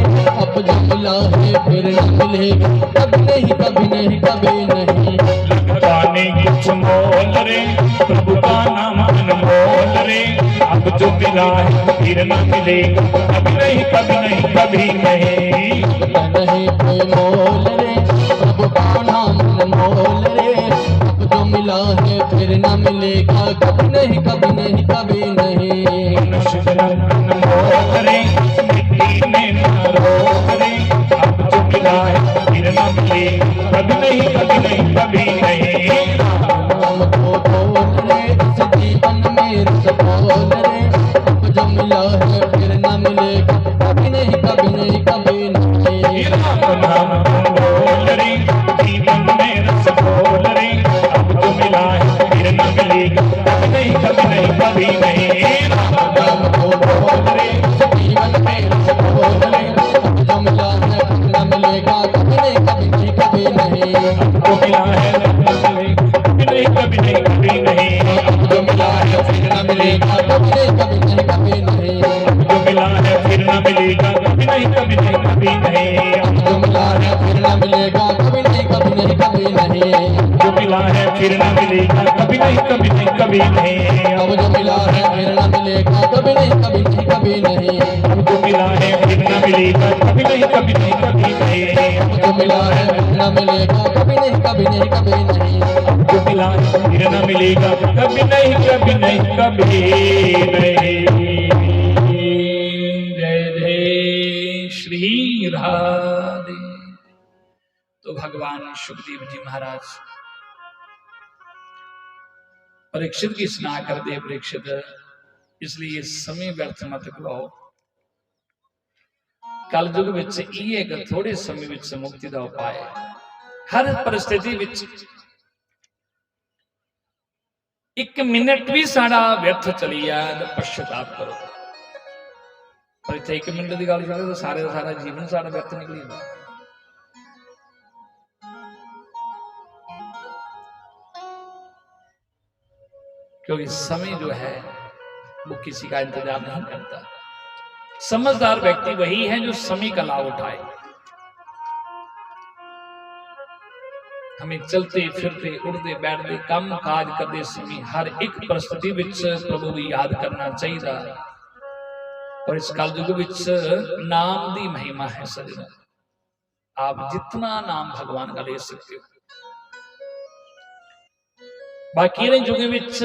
अब जो मिला है फिर न मिलेगा, कभी नहीं कभी नहीं कभी नहीं। लगता नहीं कुछ मोल रे, प्रभु का नाम अनमोल रे। अब जो मिला है फिर न मिले, कभी नहीं कभी नहीं कभी नहीं। नहीं कोई मोल रे, प्रभु का नाम मोल रे। अब जो मिला है फिर न मिलेगा, कभी नहीं कभी नहीं कभी नहीं। मनुष्य जन्म अनमोल रे, मिट्टी में न रोल रे। अब जो मिला है फिर न मिले, कभी नहीं कभी नहीं कभी नहीं। नाम को बोल रे, इस जीवन में रस बोल रे। अब जो मिला है फिर न मिलेगा, कभी नहीं कभी नहीं कभी नहीं। राम नाम बोल रे, जीवन में रस बोल रे। अब जो मिला है फिर न मिलेगा, कभी नहीं कभी नहीं कभी नहीं। नाम को बोल रे, इस जीवन में रस बोल रे। अब जो मिला है फिर न मिलेगा, कभी नहीं कभी नहीं कभी नहीं। जो मिला है कभी नहीं कभी नहीं कभी नहीं। अब जो मिला है फिर न मिलेगा, कभी नहीं कभी नहीं कभी नहीं। जो मिला है फिर न मिलेगा, कभी नहीं कभी नहीं कभी नहीं। जो मिला है फिर न मिलेगा, कभी नहीं कभी नहीं कभी नहीं। जो मिला है फिर न मिलेगा, कभी नहीं कभी नहीं कभी नहीं। अब जो मिला है फिर न मिलेगा, कभी नहीं कभी नहीं कभी नहीं। जो मिला है फिर न मिलेगा, कभी नहीं कभी नहीं कभी नहीं। जो मिला है फिर न मिलेगा, कभी नहीं कभी नहीं कभी नहीं। जो मिला है फिर न मिलेगा, कभी नहीं कभी नहीं कभी नहीं। जय जय श्री राधे। तो भगवान सुखदेव जी महाराज परीक्षित की स्ना कर दे। परीक्षित, इसलिए समय व्यर्थ मत करो। कलयुग विच ਇਹ ਇੱਕ ਥੋੜੇ ਸਮੇਂ ਵਿੱਚ ਮੁਕਤੀ ਦਾ ਉਪਾਅ ਹੈ। ਹਰ परिस्थिति ਵਿੱਚ एक मिनट भी साड़ा व्यर्थ चली जाए तो पश्चाताप करो। पर इतने एक मिनट की गल करें तो सारे का सारा जीवन साड़ा व्यर्थ निकली जाता। क्योंकि समय जो है वो किसी का इंतजार नहीं करता। समझदार व्यक्ति वही है जो समय का लाभ उठाए। हमें चलते फिरते उड़ते बैठते काम काज करते समय हर एक परिस्थिति विच प्रभु की याद करना चाहिए। और इस कलयुग विच नाम की महिमा है सजनों। आप जितना नाम भगवान का ले सकते हो। बाकी युग विच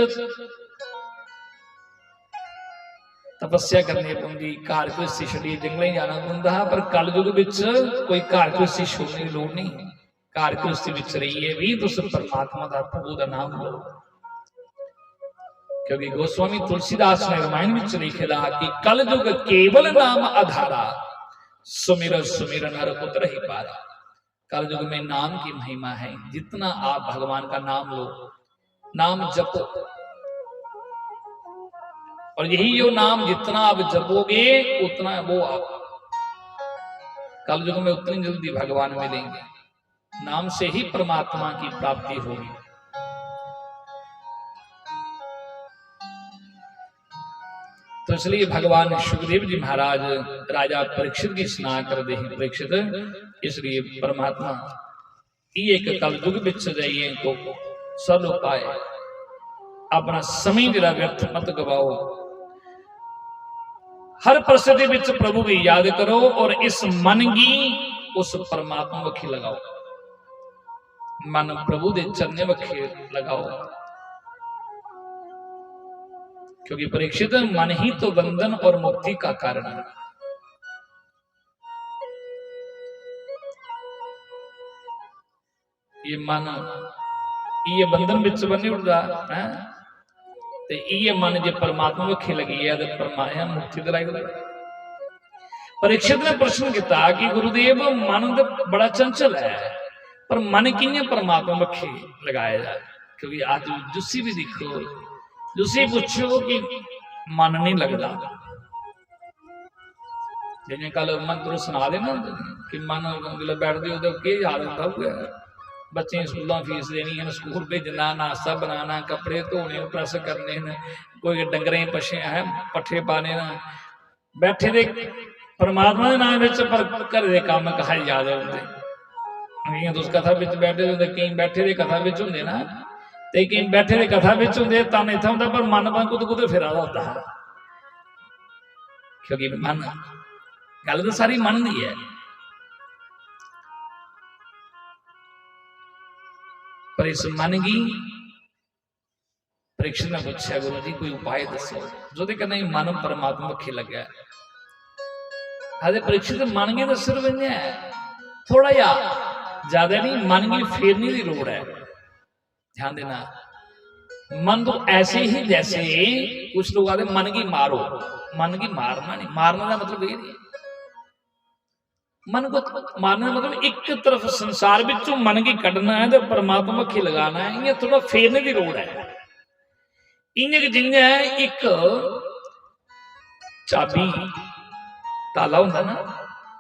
तपस्या करनी पौंदी, घर गृहस्थी छड्डी जंगलें जाना पौंदा, पर कलयुग विच कोई घर गृहस्थी छोड़ने की लोड़ नहीं। घर गृहस्थी विच रहिए भी तुस परमात्मा का प्रभु का नाम लो। क्योंकि गोस्वामी तुलसीदास ने रामायण में लिखेला कि कलयुग केवल नाम आधारा, सुमिर सुमिर नर उतर ही पारा। कलयुग में नाम की महिमा है। जितना आप भगवान का नाम लो, नाम जपो, और यही जो नाम जितना आप जपोगे उतना वो आप कलयुग में उतनी जल्दी भगवान मिलेंगे। नाम से ही परमात्मा की प्राप्ति होगी। तो इसलिए भगवान सुखदेव जी महाराज राजा परीक्षित की स्नान कर दे। परीक्षित, इसलिए परमात्मा एक कलयुग बिच जाइए तो सब उपाय अपना समय जरा व्यर्थ मत गवाओ। हर परिस्थिति विच प्रभु की याद करो और इस मन की उस परमात्मा वखी लगाओ। मन प्रभु के चरने वखी लगाओ। क्योंकि परीक्षित, मन ही तो बंधन और मुक्ति का कारण है। ये मन ये बंधन विच बनी उठदा है ते ये मन जे परमात्मा वखी लगी है तो परमात्मा मुक्ति दिलाई। परीक्षित ने प्रश्न किया कि गुरुदेव, मन तो बड़ा चंचल है, पर मन किंज परमात्मा वखी लगाया जाए। क्योंकि आज जुस्सी भी देखो, जुस्सी पूछो कि मन नहीं लगता। जिन्हें कल मंत्र सुना देना कि मन जो बैठते हो तो हाल होता है। बच्चे स्कूलों फीस देनी है, स्कूल भेजना, नाश्ता बनाना, कपड़े धोने, प्रेस करने, कोई डंगरें पशे है पट्ठे पाने ना, बैठे दे परमात्मा के नाम पर घर के काम कहा याद होंगे। तुस कथा बैठे होंगे, कई बैठे दे कथा होंगे ना, तो कई बैठे दे कथा होंगे तन इतना होंगे, पर मन मन कुद कुद फिरा होता है। क्योंकि मन गल तो सारी मन की है। पर इस मन की परीक्षित ने पूछा, गुरु जी कोई उपाय दसो जो कहना मन परमात्मा वखी लगे। हजे परीक्षित मन की तो सिर्फ है थोड़ा या ज्यादा नहीं, मन की फेरने की लोड़ है। ध्यान देना, मन तो ऐसे ही जैसे कुछ लोग आते मन की मारो। मन की मारना नहीं, मारने का मतलब ये नहीं। मन को मारने का मतलब एक तरफ संसार विचों मन की कढ़ना है तो परमात्मा वखी लगाना है। ये थोड़ा फेरने की लोड़ है। इंज जिंज है एक चाबी ताला होंदा ना,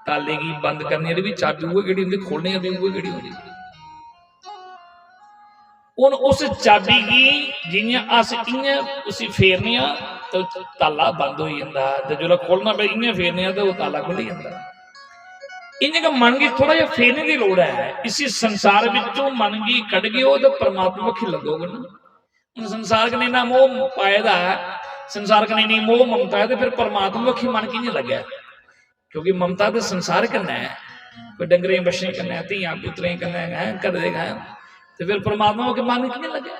ताले की बंद करने भी चाबी वो केड़ी होंदी, खोलने भी वो केड़ी होंदी। उस चाबी की जियां अस इयां उसी फेरने तो ताला बंद हो जाता, तो जो खोलना पे इयां फेरने तो ताला खुल जाता। इन्हें का मन की थोड़ा जिहा फेरने की लोड़ है। इसी संसार विचों मन की कढ़ गए तो परमात्मा वखी लगोगे ना। संसार कने ना मोह पाएदा है, संसार कने नहीं मोह ममता है, तो फिर परमात्मा वखी मन किंज लगे। क्योंकि ममता तो संसार कन्नै है, कोई डंगरें बछे कन्नै, धियां पुत्रें कन्नै है, घर दे है, तो फिर परमात्मा वखी मन किंज लगे।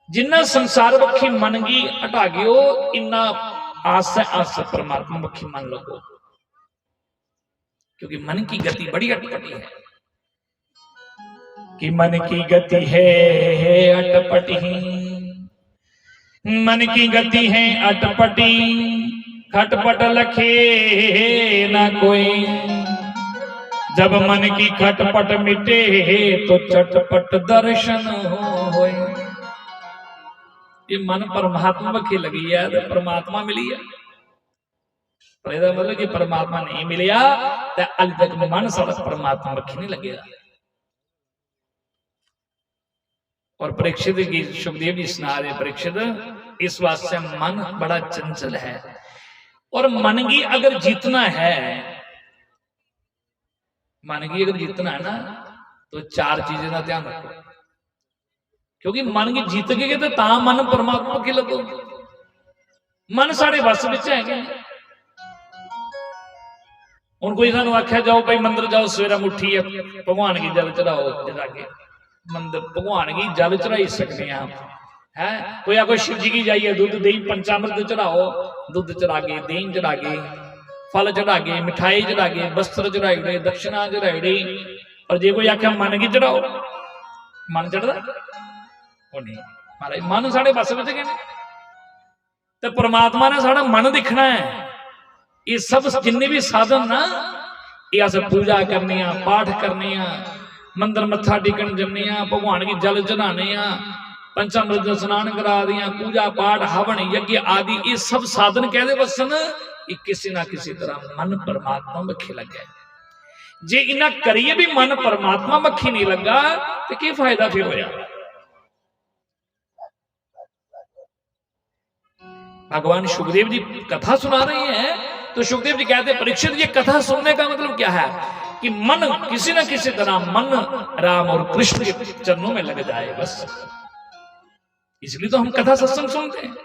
जिन्ना संसार वखी मन की हटा गयो, इन्ना आस आस परमात्मा वखी मन लगो। क्योंकि मन की गति बड़ी अटपटी है। कि मन की गति है अटपटी, मन की गति है अटपटी, खटपट लखे ना कोई। जब मन की खटपट मिटे तो चटपट दर्शन होए। ये मन परमात्मा पक्षी लगी है तो परमात्मा मिली है, पर ਇਹਦਾ मतलब कि परमात्मा नहीं मिलिया तो अज तक मन सारा परमात्मा पक्षी नहीं लगेगा। और परीक्षित की सुखदेव जी सुना रहे, परीक्षित इस वास्ते मन बड़ा चंचल है, और मन की अगर जीतना है, मन की अगर जीतना है ना तो चार चीजें का ध्यान रखो, क्योंकि मन की जीत गए तो ता मन परमात्मा की लगो। मन साढ़े बस विच है। हुण कोई सानू आख्या जाओ भाई मंदिर जाओ, सवेरा मुट्ठी है भगवान की जल चढ़ाओ, जाके मंदिर भगवान की जल चढ़ाई सकते हैं है। कोई आखो शिव जी की जाइए दूध दही पंचामृत चढ़ाओ, दूध चढ़ा के दही चढ़ा के फल चढ़ा के मिठाई चढ़ा के वस्त्र चढ़ाई दक्षिणा चढ़ाई। और जे कोई आख्या मन की चढ़ाओ, मन चढ़ता वो नहीं महाराज, मन साढ़े बस में गए तो परमात्मा ने साढ़ा मन दिखना है। ये सब जिन्ने भी साधन ना, ये अस पूजा करने पाठ करने मंदिर मत्था टेकन जन्ने भगवान की जल चढ़ाने पंचामृत स्नान करा दिया पूजा पाठ हवन यज्ञ आदि, ये सब साधन कहते वसन ये किसी ना किसी तरह मन परमात्मा मक्खी लगे। जे इना करिए भी मन परमात्मा मक्खी नहीं लगा तो की फायदा फिर होया। भगवान सुखदेव जी कथा सुना रहे हैं तो सुखदेव जी कहते हैं परीक्षित ये कथा सुनने का मतलब क्या है कि मन किसी न किसी तरह मन राम और कृष्ण के चरणों में लग जाए बस। इसलिए तो हम कथा सत्संग सुनते हैं।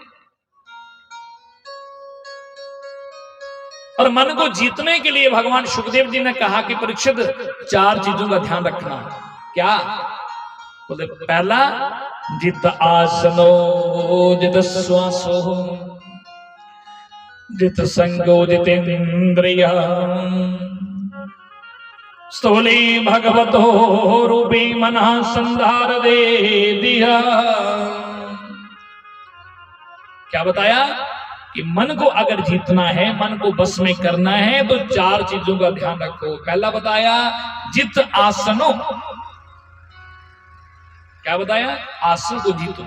और मन को जीतने के लिए भगवान सुखदेव जी ने कहा कि परीक्षित चार चीजों का ध्यान रखना। क्या बोले? पहला जित आसनो जित श्वासो जित संगो जितेन्द्रिया स्थूले भगवतो रूपी मना संधार दे दिया। क्या बताया कि मन को अगर जीतना है, मन को बस में करना है तो चार चीजों का ध्यान रखो। पहला बताया जित आसनो। क्या बताया? आसन को जीतो।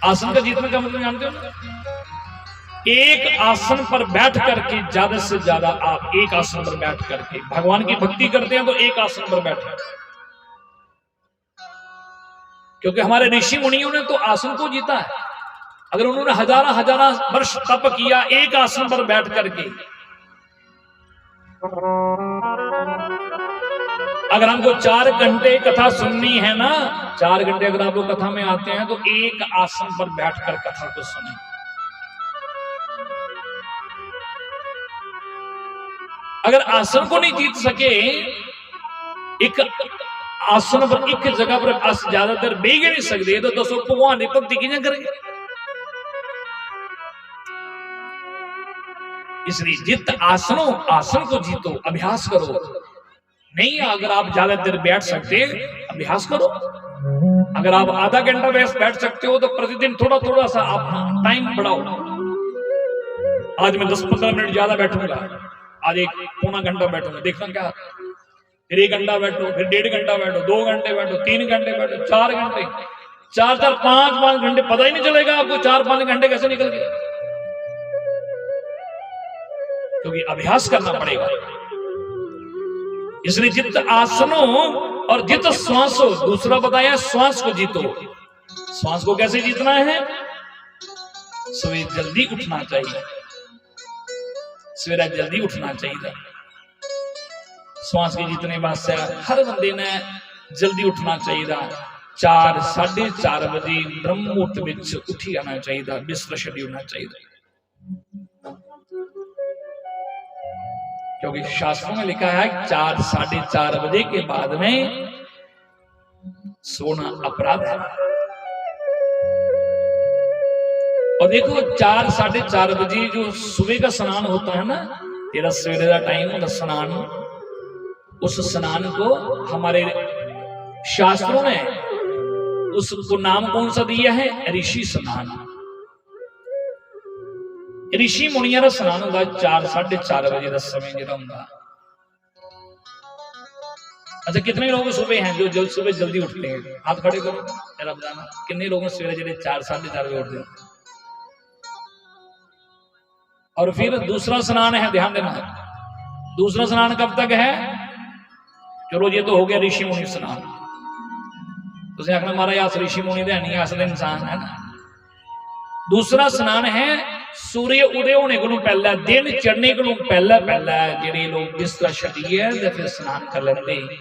आसन का जीतने का मतलब जानते हो ना? एक आसन पर बैठ करके ज्यादा से ज्यादा आप एक आसन पर बैठ करके भगवान की भक्ति करते हैं तो एक आसन पर बैठे, क्योंकि हमारे ऋषि मुनियों ने तो आसन को जीता है। अगर उन्होंने हजारा वर्ष तप किया एक आसन पर बैठ करके, अगर हमको 4 घंटे कथा सुननी है ना, 4 घंटे अगर आप लोग कथा में आते हैं तो एक आसन पर बैठकर कथा को सुने। अगर आसन को नहीं जीत सके, एक आसन पर एक जगह पर अस ज्यादातर बेग नहीं सकते तो दसो भगवान की भक्ति किया करेंगे। इसलिए जित आसनो, आसन को जीतो, अभ्यास करो। नहीं अगर आप ज्यादा देर बैठ सकते अभ्यास करो। अगर आप आधा घंटा बैठ सकते हो तो प्रतिदिन थोड़ा थोड़ा सा आप टाइम बढ़ाओ। आज मैं 10-15 मिनट ज्यादा बैठूंगा, आज 1-पौना घंटा बैठूंगा, देखना क्या, फिर 1 घंटा बैठो, फिर 1.5 घंटा बैठो, 2 घंटे बैठो, 3 घंटे बैठो, 4 घंटे, 4-4, 5-5 घंटे, पता ही नहीं चलेगा आपको 4-5 घंटे कैसे निकल गए, क्योंकि अभ्यास करना पड़ेगा। इसलिए जित आसनों और जित श्वासों, दूसरा बताया श्वास को जीतो। श्वास को कैसे जीतना है? सवेरे जल्दी उठना चाहिए, सवेरा जल्दी उठना चाहिए। श्वास के जीतने वास्ते हर बंदे ने जल्दी उठना चाहिए। 4-4:30 बजे ब्रह्म मुहूर्त विच उठी आना चाहिए, बिस्तर छड्डी होना चाहिए, क्योंकि शास्त्रों में लिखा है 4-4:30 बजे के बाद में सोना अपराध है। और देखो 4-4:30 बजे जो सुबह का स्नान होता है ना, तेरा सवेरे का टाइम होता स्नान, उस स्नान को हमारे शास्त्रों ने उसको नाम कौन सा दिया है? ऋषि स्नान। ऋषि मुनिया का स्नान होगा 4-4:30 बजे का समय जो होगा। अच्छा, कितने लोग सुबह हैं जो सुबह जल्दी उठते हैं? हाथ खड़े करो जरा, बताना कितने लोग सवेरे जल्दी 4 साढ़े 4 बजे उठते हैं। और फिर दूसरा स्नान है, ध्यान देना, दूसरा स्नान कब तक है? चलो ये तो हो गया ऋषि मुनि स्नान। तुझे आखना महाराज अस ऋषि मुनि दे नहीं, अस इंसान है ना। दूसरा स्नान है सूर्य उदय होने को पहला, दिन चढ़ने को पहला पहला जेडे लोग बिस्तर छड्डिए ते फिर स्नान कर लेंगे,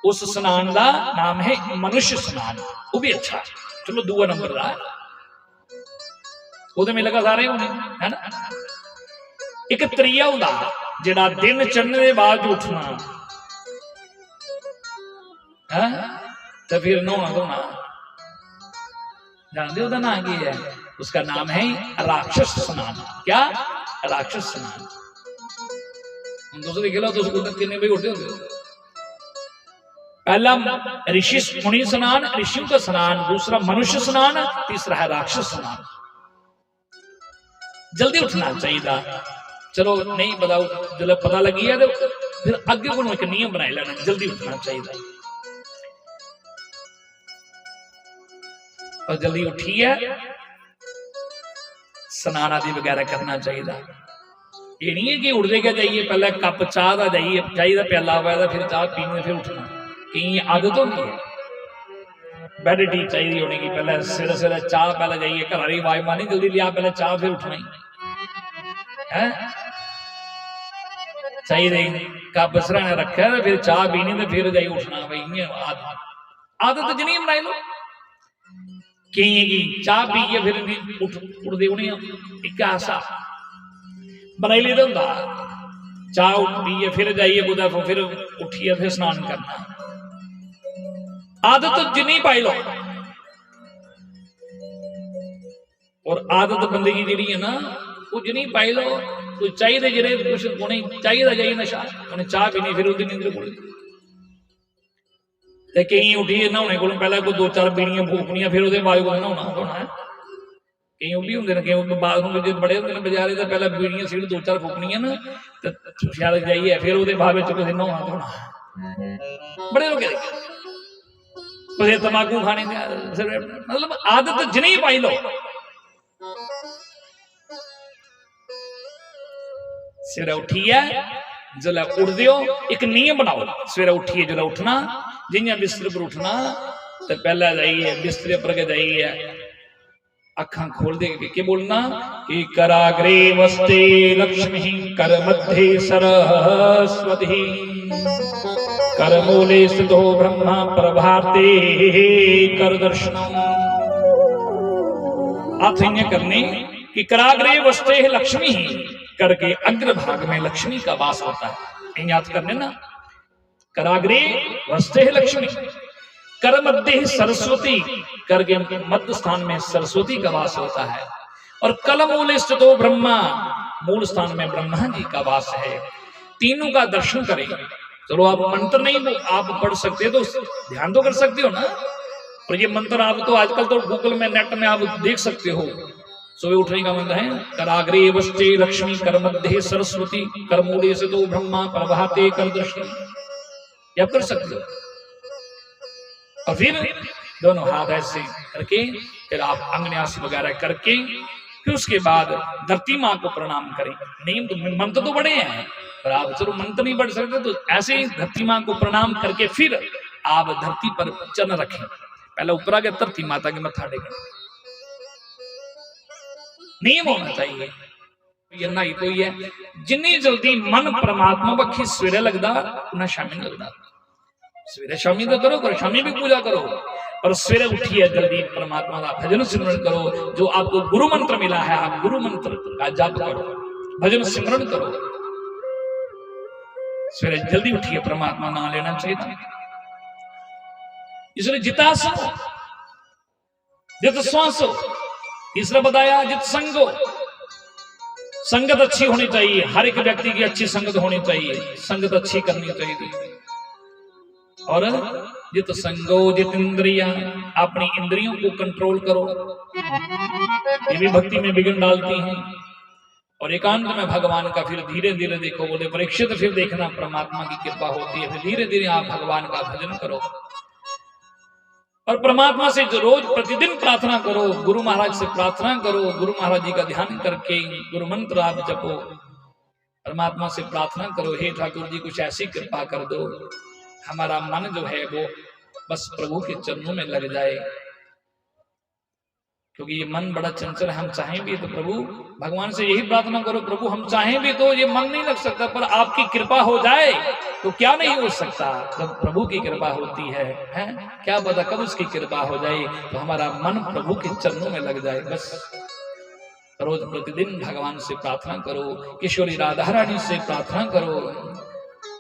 उस स्नान का नाम है मनुष्य स्नान। वो भी अच्छा, चलो दूआ नंबर का वो तो मिल लगा सारे होने है ना। एक त्रीया होंदा जेड़ा दिन चढ़ने के बाद उठना है, तो फिर नहाना धोना, जानते हो ना की है? उसका नाम है राक्षस स्नान। क्या? राक्षस स्नान। दोस्तों देख लो, दोस्तों कितने बजे उठते होंगे? पहला ऋषि मुनि स्नान, ऋषियों का स्नान, दूसरा मनुष्य स्नान, तीसरा है राक्षस स्नान। जल्दी उठना चाहिए। चलो नहीं बताओ, जब पता लगी है तो फिर अगे को एक नियम बनाए लेना, जल्दी उठना चाहिए। और जल्दी उठिए स्नान आदि वगैरह करना चाहिए। ये नहीं है कि उठते क्या जाइए पहले कप चाह का जाइए चाहिए प्याला हुआ फिर चाह पीने फिर उठना। कई आदत होती है बेड टी चाहिए होने की, पहले सिर सिर चाह पहले जाइए, घर वाली आवाज मारनी जल्दी लिया पहले चाह फिर उठना ही है चाहिए। कप सराने रखा फिर चाह पीनी तो फिर जाइए उठना। भाई आदत ज नहीं बनाई लो। कई की चाह पीए फिर उठते होने एक आशा बनाई लेता होंगे, चाह पीए फिर जाइए कुछ फिर उठिए फिर स्नान करना। आदत जिनी पाई लो। और आदत बंदे की जी है ना वो जिनी पाई लो। तो चाहिए जे कुछ उन्हें चाहिए जाइए नशा, उन्हें चाह पीनी फिर उनकी नींद पूरी। कई उठिए नहाने को पहले कोई 2-4 बीड़ियां फूकनिया फिर उसके बाद को नहाना धोना है। कई वो भी होंगे ना, कई बाथरूम जो बड़े होंगे बाजारे तो पहले बीड़ियां सीट 2-4 फूकनिया ना तो शायद जाइए फिर उसके बाद कुछ नहाना धोना। बड़े लोग कुछ तंबाकू खाने, मतलब आदत जिनी पाई लो। सवेरे उठिए जिला उठते हो एक नियम बनाओ, सवेरे उठिए जिला उठना जियां बिस्तर पर उठना तो पहला जाइए बिस्तर पर के जाइए अखा खोल दे के बोलना कि कराग्रे वस्ते लक्ष्मी कर मध्य सरस्वती कर मूले स्थितो ब्रह्मा प्रभाते कर दर्शनम। हाथ करने कि कराग्रे वस्ते लक्ष्मी करके अग्र भाग में लक्ष्मी का वास होता है। याद करने ना, कराग्रे वस्ते लक्ष्मी कर मध्य सरस्वती करके मध्य स्थान में सरस्वती का वास होता है। और कल मूल स्थितो ब्रह्मा मूल स्थान में ब्रह्मा जी का वास है। तीनों का दर्शन करें। चलो आप मंत्र नहीं आप पढ़ सकते तो ध्यान तो कर सकते हो ना, और ये मंत्र आप तो आजकल तो गूगल में नेट में आप देख सकते हो। सुबह उठने का मंत्र है कराग्रे वस्ते लक्ष्मी कर मध्य सरस्वती कर मूले स्थितो ब्रह्मा प्रभाते कर दर्शन। आप कर सकते हो। और फिर दोनों हाथ ऐसे करके फिर आप अंगन्यास वगैरह करके फिर उसके बाद धरती माँ को प्रणाम करें। नहीं तो मंत्र तो बड़े हैं पर आप चलो मंत्र नहीं पढ़ सकते तो ऐसे ही धरती माँ को प्रणाम करके फिर आप धरती पर चरण रखें। पहले ऊपर आके धरती माता के मत्था टेकना नियम होना चाहिए। ये ना ही कोई है जिन्नी जल्दी मन परमात्मा पक्षी सवेरे लगता उन्हें शामी नहीं लगता। सवेरे शामी तो करो, शामी भी पूजा करो, पर सवेरे उठिए जल्दी परमात्मा का भजन सिमरन करो। जो आपको गुरु मंत्र मिला है आप गुरु मंत्र का जाप करो, भजन सिमरन करो। सवेरे जल्दी उठिए, परमात्मा नाम लेना चाहिए। इसलिए जितासो जित श्वासो, इसलिए बताया जित संगो। संगत अच्छी होनी चाहिए, हर एक व्यक्ति की अच्छी संगत होनी चाहिए, संगत अच्छी करनी चाहिए। और जित संगो जित इंद्रिया, अपनी इंद्रियों को कंट्रोल करो, ये भी भक्ति में विघ्न डालती हैं। और एकांत में भगवान का फिर धीरे धीरे देखो, बोले परीक्षित फिर देखना परमात्मा की कृपा होती है, फिर धीरे धीरे आप भगवान का भजन करो और परमात्मा से जो रोज प्रतिदिन प्रार्थना करो, गुरु महाराज से प्रार्थना करो, गुरु महाराज जी का ध्यान करके गुरु मंत्र आप जपो, परमात्मा से प्रार्थना करो, हे ठाकुर जी कुछ ऐसी कृपा कर दो हमारा मन जो है वो बस प्रभु के चरणों में लग जाए, क्योंकि ये मन बड़ा चंचल है। हम चाहें भी तो प्रभु, भगवान से यही प्रार्थना करो, प्रभु हम चाहें भी तो ये मन नहीं लग सकता, पर आपकी कृपा हो जाए तो क्या नहीं हो सकता। जब प्रभु की कृपा होती है क्या पता कब उसकी कृपा हो जाए तो हमारा मन प्रभु के चरणों में लग जाए। बस रोज प्रतिदिन भगवान से प्रार्थना करो, किशोरी राधा रानी से प्रार्थना करो,